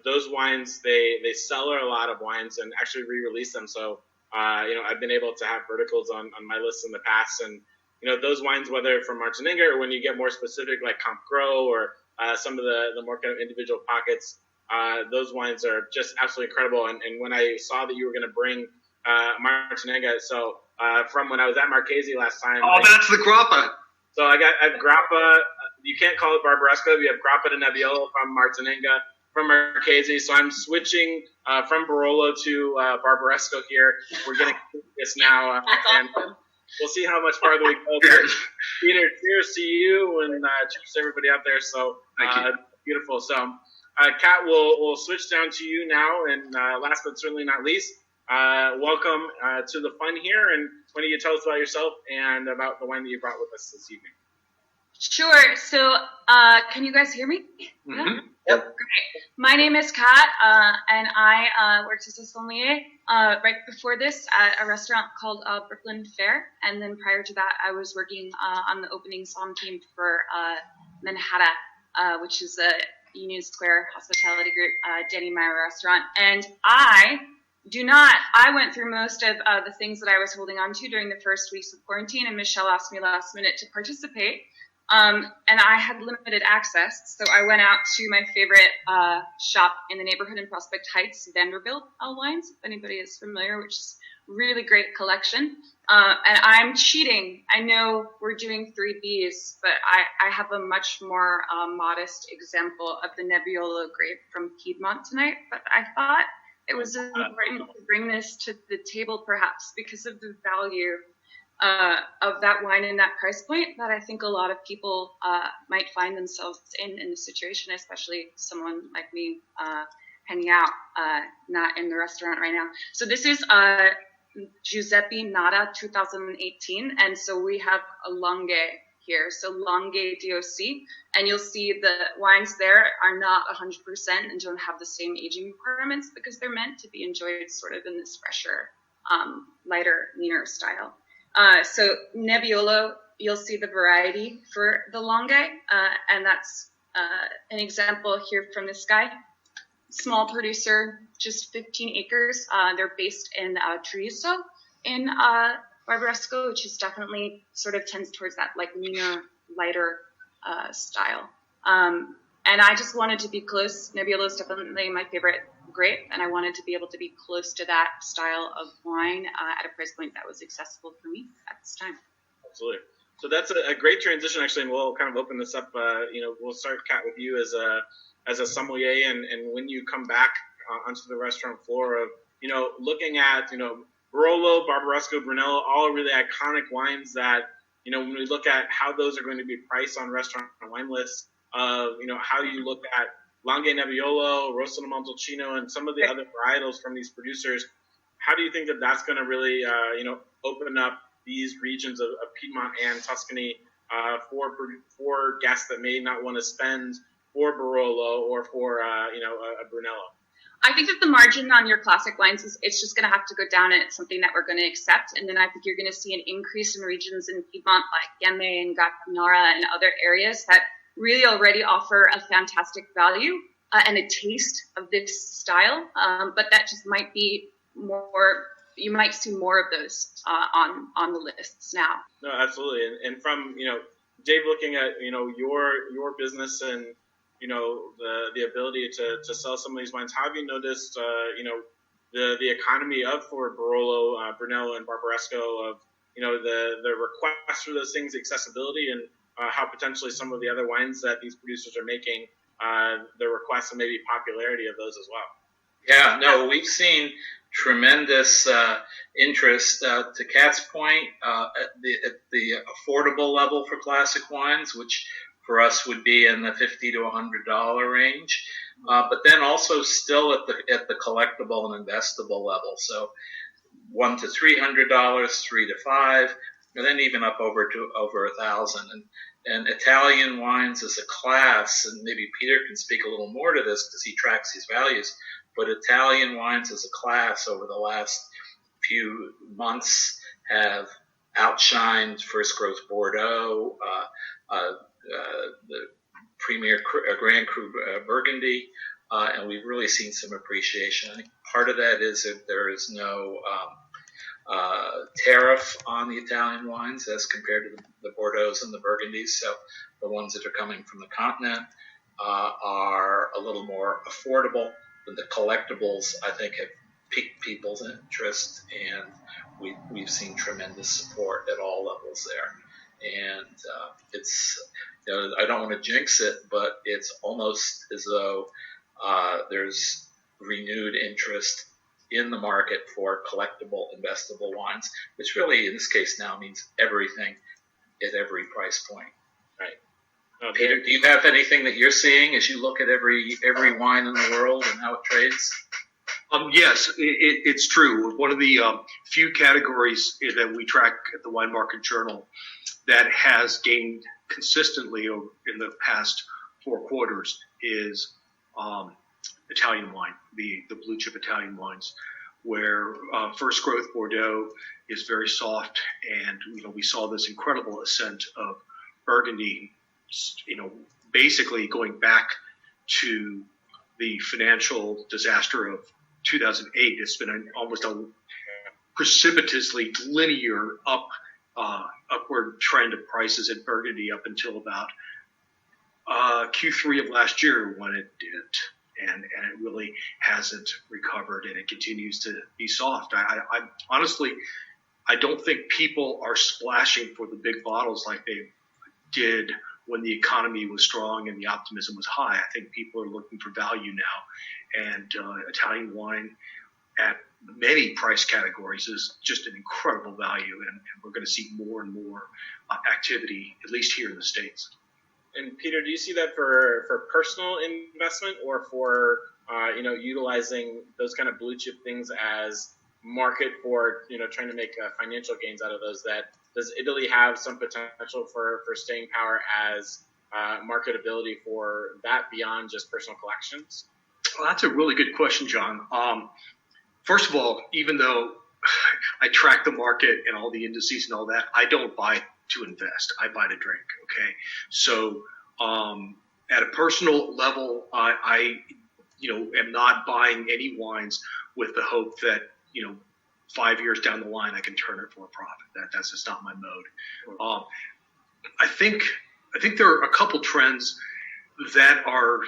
those wines, they cellar a lot of wines and actually re-release them. So I've been able to have verticals on my list in the past, and those wines, whether from Martinenga or when you get more specific like Camp Gros or some of the more kind of individual pockets, those wines are just absolutely incredible. And when I saw that you were going to bring Martinenga, so from when I was at Marchese last time. Oh, that's the grappa. So I've grappa. You can't call it Barbaresco. You have grappa de Nebbiolo from Martinenga, from Marchese. So I'm switching from Barolo to Barbaresco here. We're getting this now. And awesome. We'll see how much farther we go. Peter, cheers to you, and cheers to everybody out there. So beautiful. So Kat, we'll switch down to you now. And last but certainly not least, welcome to the fun here. And why don't you tell us about yourself and about the wine that you brought with us this evening? Sure. So, can you guys hear me? Mm-hmm. Yep. Great. My name is Kat, and I worked as a sommelier right before this at a restaurant called Brooklyn Fare, and then prior to that, I was working on the opening somm team for Manhattan, which is a Union Square hospitality group, Danny Meyer restaurant, and I went through most of the things that I was holding on to during the first weeks of quarantine, and Michelle asked me last minute to participate. And I had limited access, so I went out to my favorite shop in the neighborhood in Prospect Heights, Vanderbilt Wines, if anybody is familiar, which is really great collection. And I'm cheating. I know we're doing 3Bs, but I have a much more modest example of the Nebbiolo grape from Piedmont tonight. But I thought it was important to bring this to the table, perhaps because of the value of that wine in that price point that I think a lot of people might find themselves in the situation, especially someone like me hanging out, not in the restaurant right now. So this is Giuseppe Nada 2018, and so we have a Longue here, so Longue DOC, and you'll see the wines there are not 100% and don't have the same aging requirements because they're meant to be enjoyed sort of in this fresher, lighter, leaner style. So Nebbiolo, you'll see the variety for the Longue, and that's an example here from this guy. Small producer, just 15 acres. They're based in Treviso in Barbaresco, which is definitely sort of tends towards that like leaner, lighter style. And I just wanted to be close. Nebbiolo is definitely my favorite grape, and I wanted to be able to be close to that style of wine at a price point that was accessible for me at this time. Absolutely. So that's a great transition, actually, and we'll kind of open this up. We'll start, Kat, with you as a sommelier, and when you come back onto the restaurant floor of, looking at, Barolo, Barbaresco, Brunello, all really iconic wines that, when we look at how those are going to be priced on restaurant wine lists, of, how you look at Longue Nebbiolo, Rosso di Montalcino, and some of the other varietals from these producers, how do you think that that's going to really, open up these regions of Piedmont and Tuscany for guests that may not want to spend for Barolo or for, a Brunello? I think that the margin on your classic wines it's just going to have to go down, and it's something that we're going to accept. And then I think you're going to see an increase in regions in Piedmont like Gemme and Gattinara and other areas that really already offer a fantastic value and a taste of this style. But that just might be more, you might see more of those on the lists now. No, absolutely. And from, Dave, looking at, your business and, the ability to sell some of these wines, how have you noticed, the economy for Barolo, Brunello, and Barbaresco of, the request for those things, accessibility, and how potentially some of the other wines that these producers are making, the requests and maybe popularity of those as well? Yeah, no, we've seen tremendous interest. To Kat's point, at the affordable level for classic wines, which for us would be in the $50 to $100 range, but then also still at the collectible and investable level. So $100 to $300, $3 to $5, and then even up over $1,000. And Italian wines as a class, and maybe Peter can speak a little more to this because he tracks these values, but Italian wines as a class over the last few months have outshined First Growth Bordeaux, the Premier Grand Cru Burgundy, and we've really seen some appreciation. I think part of that is that there is no tariff on the Italian wines as compared to the Bordeaux and the Burgundies. So the ones that are coming from the continent are a little more affordable. But the collectibles, I think, have piqued people's interest, and we've seen tremendous support at all levels there. And it's, I don't want to jinx it, but it's almost as though there's renewed interest in the market for collectible, investable wines, which really, in this case now, means everything at every price point. Right. Peter, do you have anything that you're seeing as you look at every wine in the world and how it trades? Yes, it's true. One of the few categories that we track at the Wine Market Journal that has gained consistently in the past 4 quarters is Italian wine, the blue chip Italian wines, where first growth Bordeaux is very soft, and we saw this incredible ascent of Burgundy, basically going back to the financial disaster of 2008. It's been almost a precipitously linear upward trend of prices at Burgundy up until about Q3 of last year when it did, and it really hasn't recovered, and it continues to be soft. I honestly, I don't think people are splashing for the big bottles like they did when the economy was strong and the optimism was high. I think people are looking for value now, and Italian wine at many price categories is just an incredible value, and we're going to see more and more activity, at least here in the States. And Peter, do you see that for personal investment, or for utilizing those kind of blue chip things as market for trying to make financial gains out of those? Does Italy have some potential for staying power as marketability for that beyond just personal collections? Well, that's a really good question, John. First of all, even though I track the market and all the indices and all that, I don't buy to invest. I buy to drink. Okay. So, at a personal level, I am not buying any wines with the hope that, 5 years down the line, I can turn it for a profit. That's just not my mode. I think there are a couple trends that are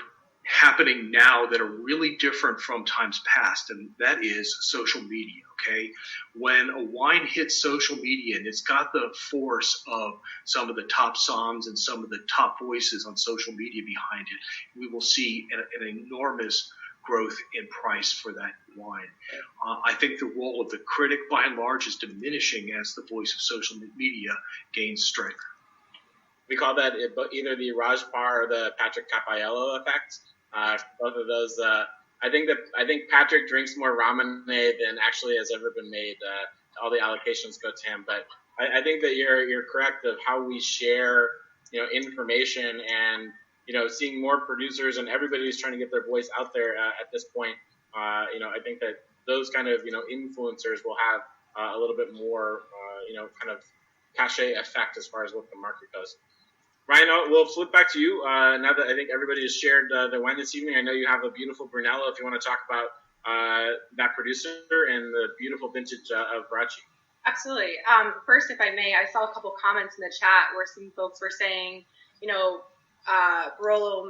happening now that are really different from times past, and that is social media. Okay, when a wine hits social media and it's got the force of some of the top somms and some of the top voices on social media behind it, we will see an enormous growth in price for that wine. I think the role of the critic, by and large, is diminishing as the voice of social media gains strength. We call that either the Rajpar or the Patrick Capaiello effect. Both of those. I think Patrick drinks more ramen than actually has ever been made. All the allocations go to him, but I think that you're correct of how we share, information, and seeing more producers and everybody who's trying to get their voice out there at this point. I think that those kind of influencers will have a little bit more kind of cachet effect as far as what the market goes. Ryan, we'll flip back to you now that I think everybody has shared the wine this evening. I know you have a beautiful Brunello. If you want to talk about that producer and the beautiful vintage of Bracci. Absolutely. First, if I may, I saw a couple comments in the chat where some folks were saying, Barolo,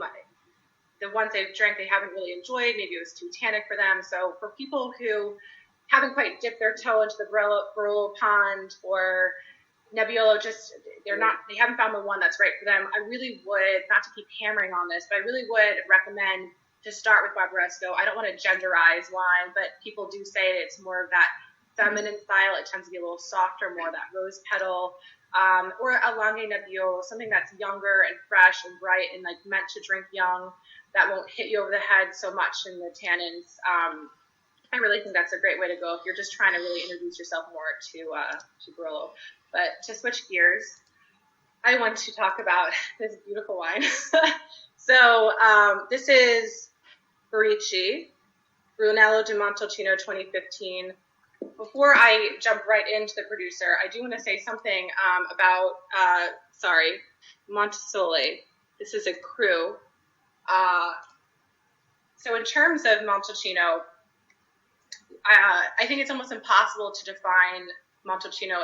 the ones they've drank, they haven't really enjoyed. Maybe it was too tannic for them. So for people who haven't quite dipped their toe into the Barolo pond, or Nebbiolo, they haven't found the one that's right for them, I really would, not to keep hammering on this, but I really would recommend to start with Barbaresco. I don't want to genderize wine, but people do say it's more of that feminine style. It tends to be a little softer, more of that rose petal, or a Langhe Nebbiolo, something that's younger and fresh and bright and like meant to drink young, that won't hit you over the head so much in the tannins. I really think that's a great way to go if you're just trying to really introduce yourself more to Barolo. But to switch gears, I want to talk about this beautiful wine. So this is Bricci, Brunello di Montalcino 2015. Before I jump right into the producer, I do want to say something about Montesole. This is a cru. So in terms of Montalcino, I think it's almost impossible to define Montalcino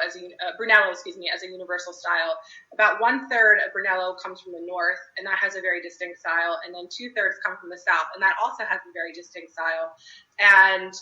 Brunello, as a universal style. About 1/3 of Brunello comes from the north, and that has a very distinct style, and then 2/3 come from the south, and that also has a very distinct style. And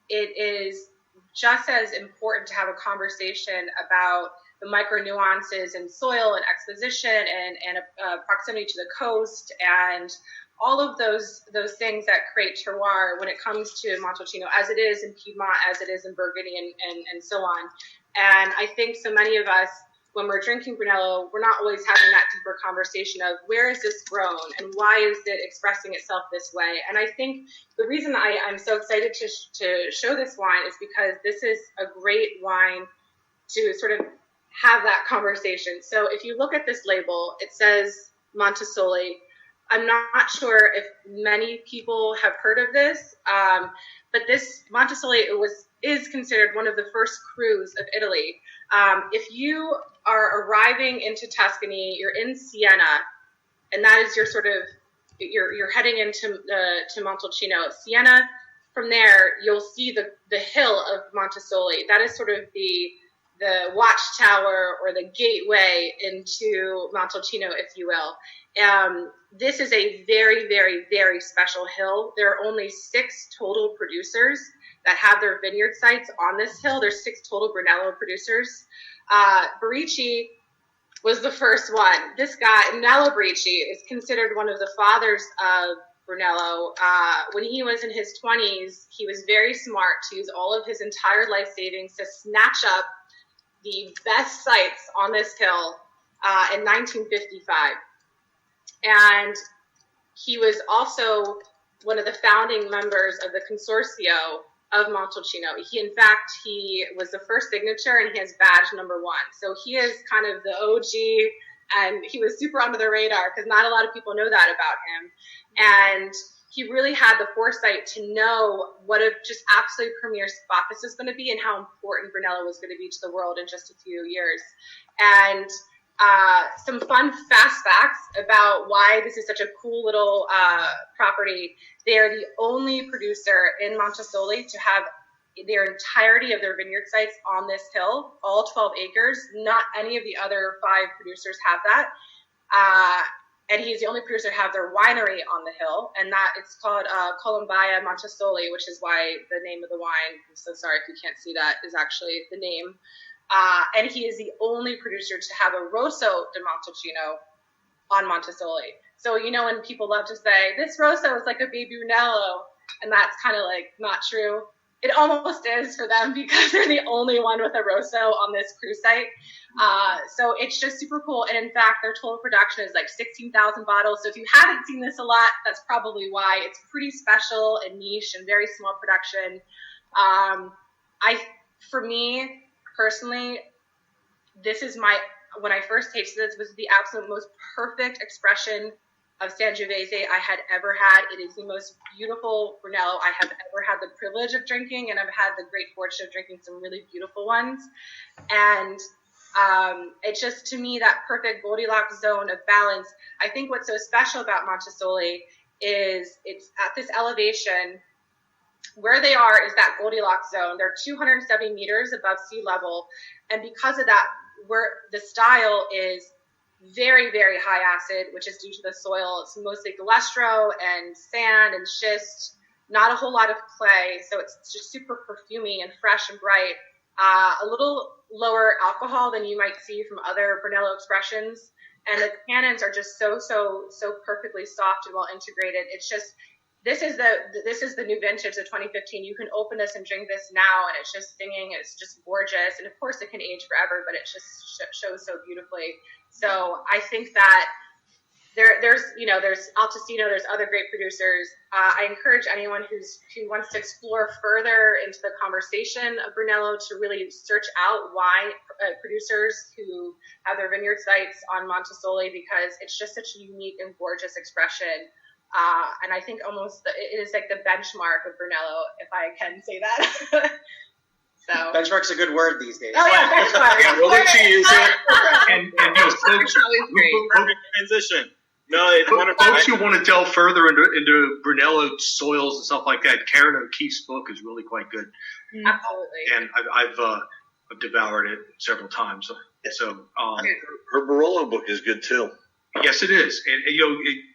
it is just as important to have a conversation about the micro nuances in soil and exposition and proximity to the coast and all of those things that create terroir when it comes to Montalcino, as it is in Piedmont, as it is in Burgundy, and so on. And I think so many of us, when we're drinking Brunello, we're not always having that deeper conversation of where is this grown and why is it expressing itself this way. And I think the reason I'm so excited to show this wine is because this is a great wine to sort of have that conversation. So if you look at this label, it says Montesoli. I'm not sure if many people have heard of this, but this Montesoli is considered one of the first crus of Italy. If you are arriving into Tuscany, you're in Siena, and that is your sort of, you're heading into to Montalcino. Siena, from there, you'll see the hill of Montesoli. That is sort of the watchtower or the gateway into Montalcino, if you will. This is a very, very, very special hill. There are only 6 total producers that have their vineyard sites on this hill. There's 6 total Brunello producers. Barici was the first one. This guy, Nello Barici, is considered one of the fathers of Brunello. When he was in his 20s, he was very smart to use all of his entire life savings to snatch up the best sites on this hill in 1955. And he was also one of the founding members of the Consorzio of Montalcino. He was the first signature, and he has badge number 1. So he is kind of the OG, and he was super under the radar because not a lot of people know that about him. And he really had the foresight to know what a just absolute premier spot this was going to be and how important Brunello was going to be to the world in just a few years. And some fun fast facts about why this is such a cool little property. They are the only producer in Montesoli to have their entirety of their vineyard sites on this hill, all 12 acres. Not any of the other 5 producers have that. And he's the only producer to have their winery on the hill, and that it's called Colombaia Montesoli, which is why the name of the wine, I'm so sorry if you can't see that, is actually the name. And he is the only producer to have a Rosso di Montalcino on Montesoli. So, when people love to say, this Rosso is like a baby Brunello, and that's kind of like not true. It almost is for them because they're the only one with a Rosso on this cruise site. So it's just super cool. And in fact, their total production is like 16,000 bottles. So if you haven't seen this a lot, that's probably why. It's pretty special and niche and very small production. For me personally, when I first tasted this, was the absolute most perfect expression of Sangiovese I had ever had. It is the most beautiful Brunello I have ever had the privilege of drinking, and I've had the great fortune of drinking some really beautiful ones. And it's just, to me, that perfect Goldilocks zone of balance. I think what's so special about Montesoli is it's at this elevation. Where they are is that Goldilocks zone. They're 270 meters above sea level, and because of that, where the style is very, very high acid, which is due to the soil. It's mostly galestro and sand and schist, not a whole lot of clay. So it's just super perfumey and fresh and bright. A little lower alcohol than you might see from other Brunello expressions. And the tannins are just so perfectly soft and well integrated. It's just, this is the new vintage of 2015. You can open this and drink this now, and it's just singing. It's just gorgeous. And of course it can age forever, but it just shows so beautifully. So I think that there's Altesino, there's other great producers. I encourage anyone who wants to explore further into the conversation of Brunello to really search out wine producers who have their vineyard sites on Montesoli, because it's just such a unique and gorgeous expression. And I think almost it is like the benchmark of Brunello, if I can say that. So benchmark's a good word these days. Oh yeah, benchmark. Yeah, we'll let you use it. And folks, perfect transition. No, it's wonderful. Folks who want to delve further into Brunello soils and stuff like that, Karen O'Keefe's book is really quite good. Absolutely. And I've devoured it several times. So her Barolo book is good too. Yes, it is. And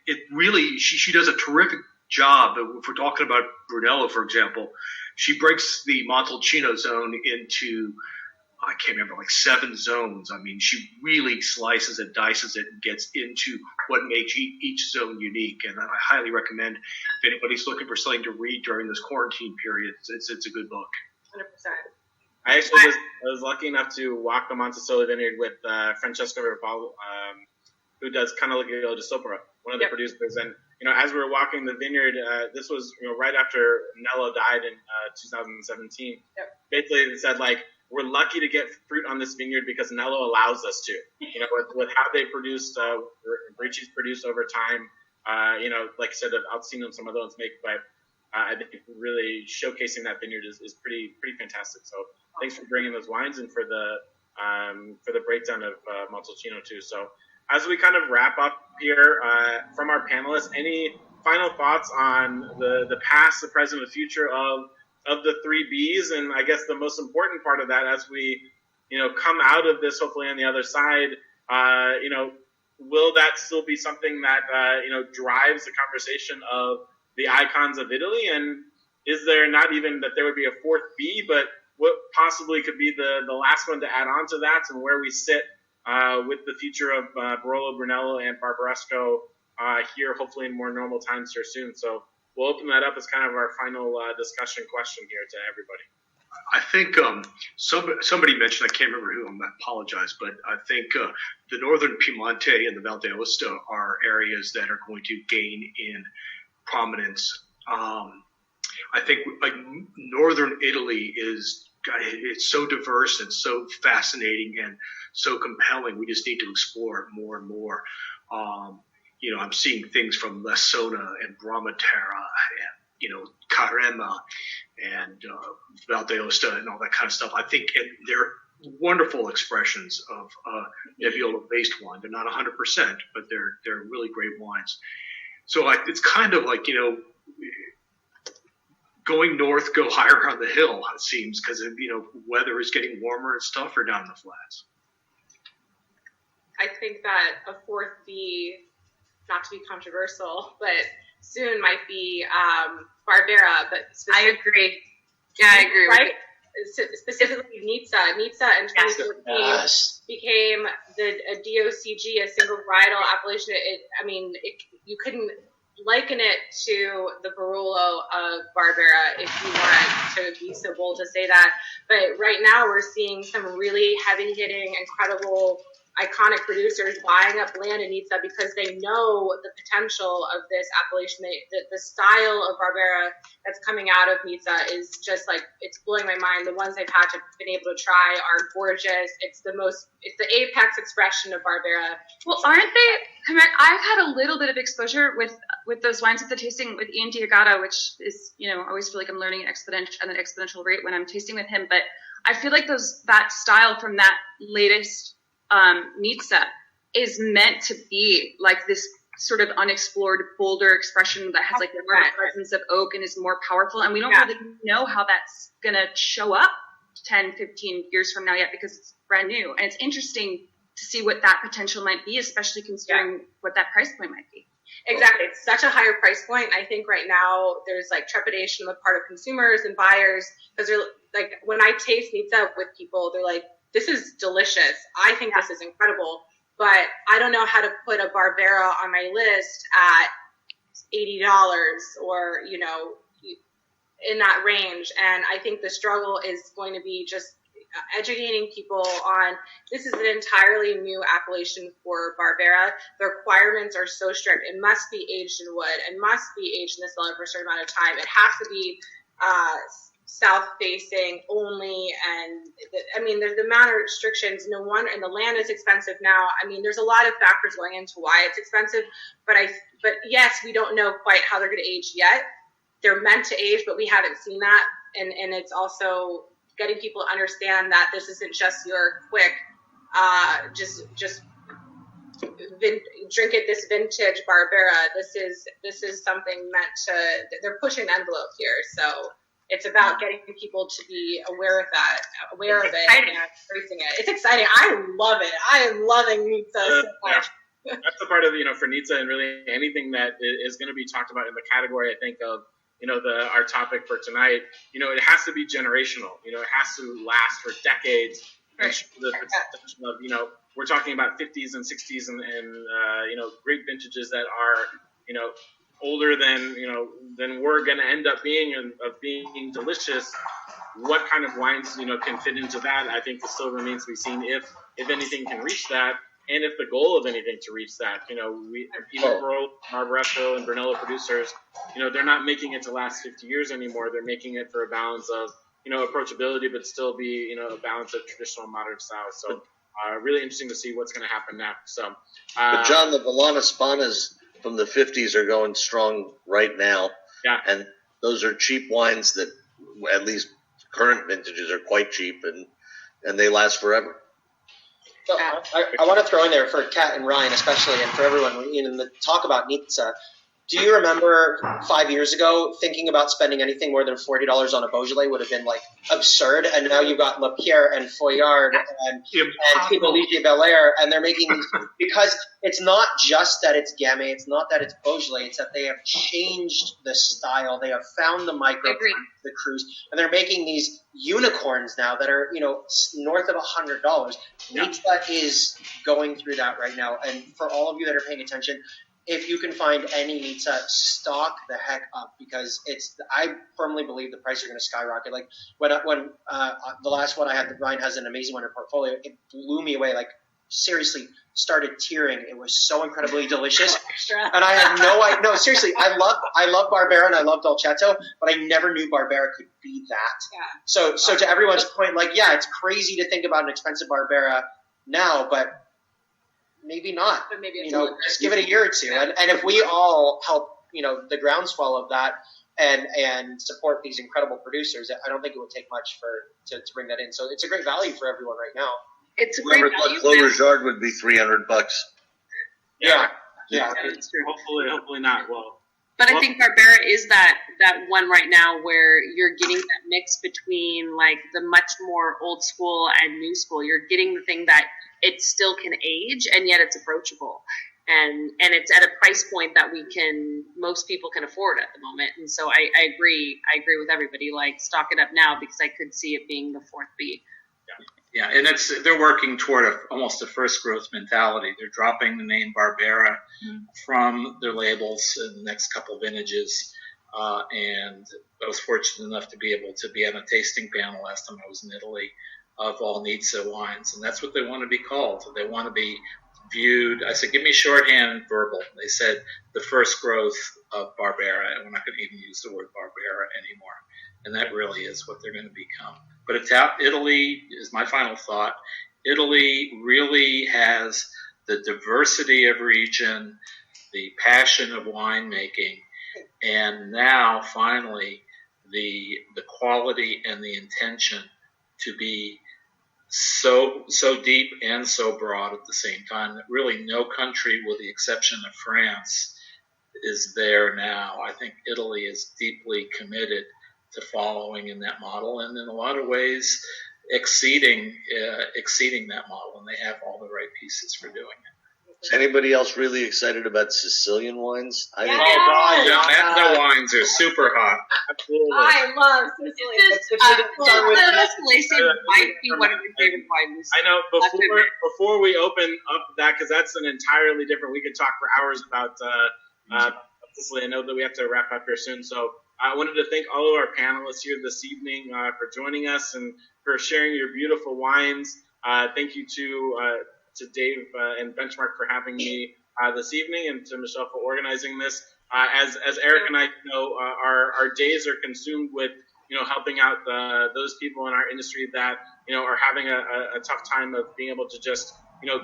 it really, she does a terrific job. If we're talking about Brunello, for example, she breaks the Montalcino zone into, I can't remember, like 7 zones. I mean, she really slices and dices it and gets into what makes each zone unique. And I highly recommend, if anybody's looking for something to read during this quarantine period, it's a good book. 100%. I actually was lucky enough to walk the Montesoli vineyard with Francesco Rapallo, who does Canaleggio di Sopra, one of the producers. And as we were walking the vineyard, this was right after Nello died in 2017. Basically, it said we're lucky to get fruit on this vineyard because Nello allows us to. You know, with how they produced, Brici's produced over time. You know, like I said, I've seen them some other ones make, but I think really showcasing that vineyard is pretty fantastic. So thanks for bringing those wines and for the breakdown of Montalcino too. So as we kind of wrap up here from our panelists, any final thoughts on the past, the present, and the future of the 3Bs? And I guess the most important part of that, as we, you know, come out of this, hopefully on the other side, you know, will that still be something that, you know, drives the conversation of the icons of Italy? And is there not even that there would be a fourth B, but what possibly could be the last one to add on to that, and where we sit with the future of Barolo, Brunello, and Barbaresco here, hopefully in more normal times here soon. So we'll open that up as kind of our final discussion question here to everybody. I think somebody mentioned, I can't remember who, I apologize, but I think the northern Piemonte and the Val d'Aosta are areas that are going to gain in prominence. I think like northern Italy it's so diverse and so fascinating and so compelling. We just need to explore it more and more. You know, I'm seeing things from Lessona and Bromatera and, you know, Carema and Val d'Aosta and all that kind of stuff. I think they're wonderful expressions of Nebbiolo-based wine. They're not 100%, but they're really great wines. So it's kind of like, you know, going north, go higher on the hill, it seems, because, you know, weather is getting warmer and tougher down in the flats. I think that a fourth B, not to be controversial, but soon might be Barbera. But I agree. Yeah, I agree. Right? Specifically Nizza. Nizza in 2014 became a DOCG, a single varietal appellation. You couldn't liken it to the Barolo of Barbera if you want to be so bold to say that. But right now we're seeing some really heavy-hitting, incredible, iconic producers buying up land in Nizza because they know the potential of this appellation. The style of Barbera that's coming out of Nizza is just like, it's blowing my mind. The ones I've been able to try are gorgeous. It's the apex expression of Barbera. Well, aren't they? I've had a little bit of exposure with those wines at the tasting with Ian Diagata, which is, you know, I always feel like I'm learning at an exponential rate when I'm tasting with him. But I feel like that style from that latest Nizza is meant to be like this sort of unexplored, bolder expression that has like more presence of oak and is more powerful. And we don't really know how that's going to show up 10, 15 years from now yet because it's brand new. And it's interesting to see what that potential might be, especially considering what that price point might be. Exactly. It's such a higher price point. I think right now there's like trepidation on the part of consumers and buyers because they're like, when I taste Nizza with people, they're like, this is delicious. I think this is incredible, but I don't know how to put a Barbera on my list at $80 or, you know, in that range. And I think the struggle is going to be just educating people on this is an entirely new appellation for Barbera. The requirements are so strict. It must be aged in wood and must be aged in the cellar for a certain amount of time. It has to be south-facing only, and there's the amount of restrictions. No wonder, and the land is expensive now. I mean, there's a lot of factors going into why it's expensive. But yes, we don't know quite how they're going to age yet. They're meant to age, but we haven't seen that, and it's also getting people to understand that this isn't just your quick, just drink it. This vintage Barbera. This is something meant to. They're pushing the envelope here, so. It's about getting people to be aware of it, and embracing it. It's exciting. I love it. I am loving Nizza so much. Yeah. That's the part of, you know, for Nizza and really anything that is going to be talked about in the category, I think of, you know, our topic for tonight, you know, it has to be generational. You know, it has to last for decades. Right. The potential of, you know, we're talking about 50s and 60s and you know, great vintages that are, you know, older than we're going to end up being of being delicious. What kind of wines, you know, can fit into that? I think it still remains to be seen if anything can reach that, and if the goal of anything to reach that. You know, Barolo, Barbaresco, and Brunello producers, you know, they're not making it to last 50 years anymore. They're making it for a balance of, approachability, but still be, a balance of traditional and modern styles. So really interesting to see what's going to happen next. So, but John, the Valana Spanas from the 50s are going strong right now. Yeah. And those are cheap wines that, at least current vintages, are quite cheap, and they last forever. So I want to throw in there for Kat and Ryan especially, and for everyone, in the talk about Nizza. Do you remember 5 years ago thinking about spending anything more than $40 on a Beaujolais would have been like absurd? And now you've got Lapierre and Foillard and Hippolyte Bel Air, and they're making these because it's not just that it's Gamay, it's not that it's Beaujolais, it's that they have changed the style, they have found the micro, the cruise, and they're making these unicorns now that are north of $100. Nizza is going through that right now, and for all of you that are paying attention, if you can find any Nizza, stock the heck up, because I firmly believe the prices are going to skyrocket. Like when the last one I had, the Ryan has an amazing one in her portfolio. It blew me away. Like seriously, started tearing. It was so incredibly delicious, and I had no idea. No, seriously, I love Barbera and I love Dolcetto, but I never knew Barbera could be that. Yeah. So to everyone's point, like it's crazy to think about an expensive Barbera now, but maybe not. But maybe just give it a year or two, and if we all help, the groundswell of that, and support these incredible producers, I don't think it would take much to bring that in. So it's a great value for everyone right now. It's a great value. Clover's Yard would be $300. Yeah. It's true. Hopefully not. But I think Barbera is that one right now where you're getting that mix between like the much more old school and new school. You're getting the thing that it still can age and yet it's approachable, and it's at a price point that most people can afford at the moment. And so I agree with everybody. Like stock it up now, because I could see it being the fourth B. Yeah, and they're working toward almost a first growth mentality. They're dropping the name Barbera from their labels in the next couple vintages. And I was fortunate enough to be able to be on a tasting panel last time I was in Italy of all Nizza wines, and that's what they want to be called. They want to be viewed. I said, give me shorthand and verbal. They said the first growth of Barbera, and we're not going to even use the word Barbera anymore. And that really is what they're going to become. But Italy is my final thought. Italy really has the diversity of region, the passion of winemaking, and now finally the quality and the intention to be so deep and so broad at the same time that really no country, with the exception of France, is there now. I think Italy is deeply committed to following in that model, and in a lot of ways exceeding that model, and they have all the right pieces for doing it. Is anybody else really excited about Sicilian wines? Oh God, Manto wines are super hot. Absolutely. I love Sicily. Sicilian might be one of my favorite wines. I know. Before we open up that, because that's an entirely different. We could talk for hours about Sicily. I know that we have to wrap up here soon, so I wanted to thank all of our panelists here this evening for joining us and for sharing your beautiful wines. Thank you to Dave and Benchmark for having me this evening, and to Michelle for organizing this. As Eric and I know, our days are consumed with helping out those people in our industry that are having a tough time of being able to just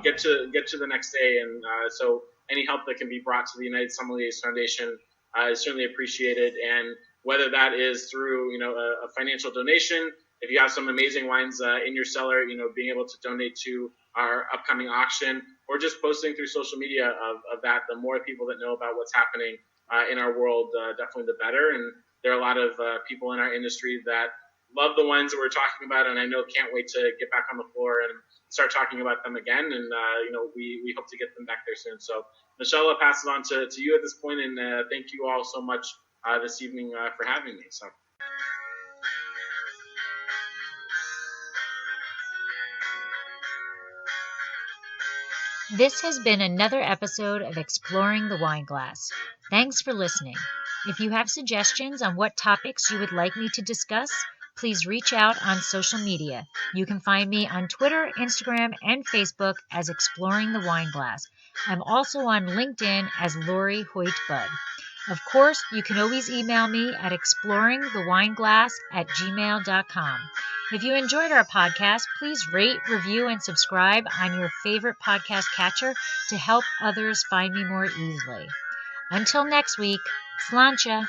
get to the next day, and so any help that can be brought to the United Sommeliers Foundation is certainly appreciated. And whether that is through a financial donation, if you have some amazing wines in your cellar, being able to donate to our upcoming auction, or just posting through social media of that, the more people that know about what's happening in our world, definitely the better. And there are a lot of people in our industry that love the wines that we're talking about, and I know can't wait to get back on the floor and start talking about them again. And we hope to get them back there soon. So Michelle, I'll pass it on to you at this point, and thank you all so much this evening for having me. So. This has been another episode of Exploring the Wine Glass. Thanks for listening. If you have suggestions on what topics you would like me to discuss, please reach out on social media. You can find me on Twitter, Instagram, and Facebook as Exploring the Wine Glass. I'm also on LinkedIn as Lori Hoyt Budd. Of course, you can always email me at exploringthewineglass@gmail.com. If you enjoyed our podcast, please rate, review, and subscribe on your favorite podcast catcher to help others find me more easily. Until next week, sláinte!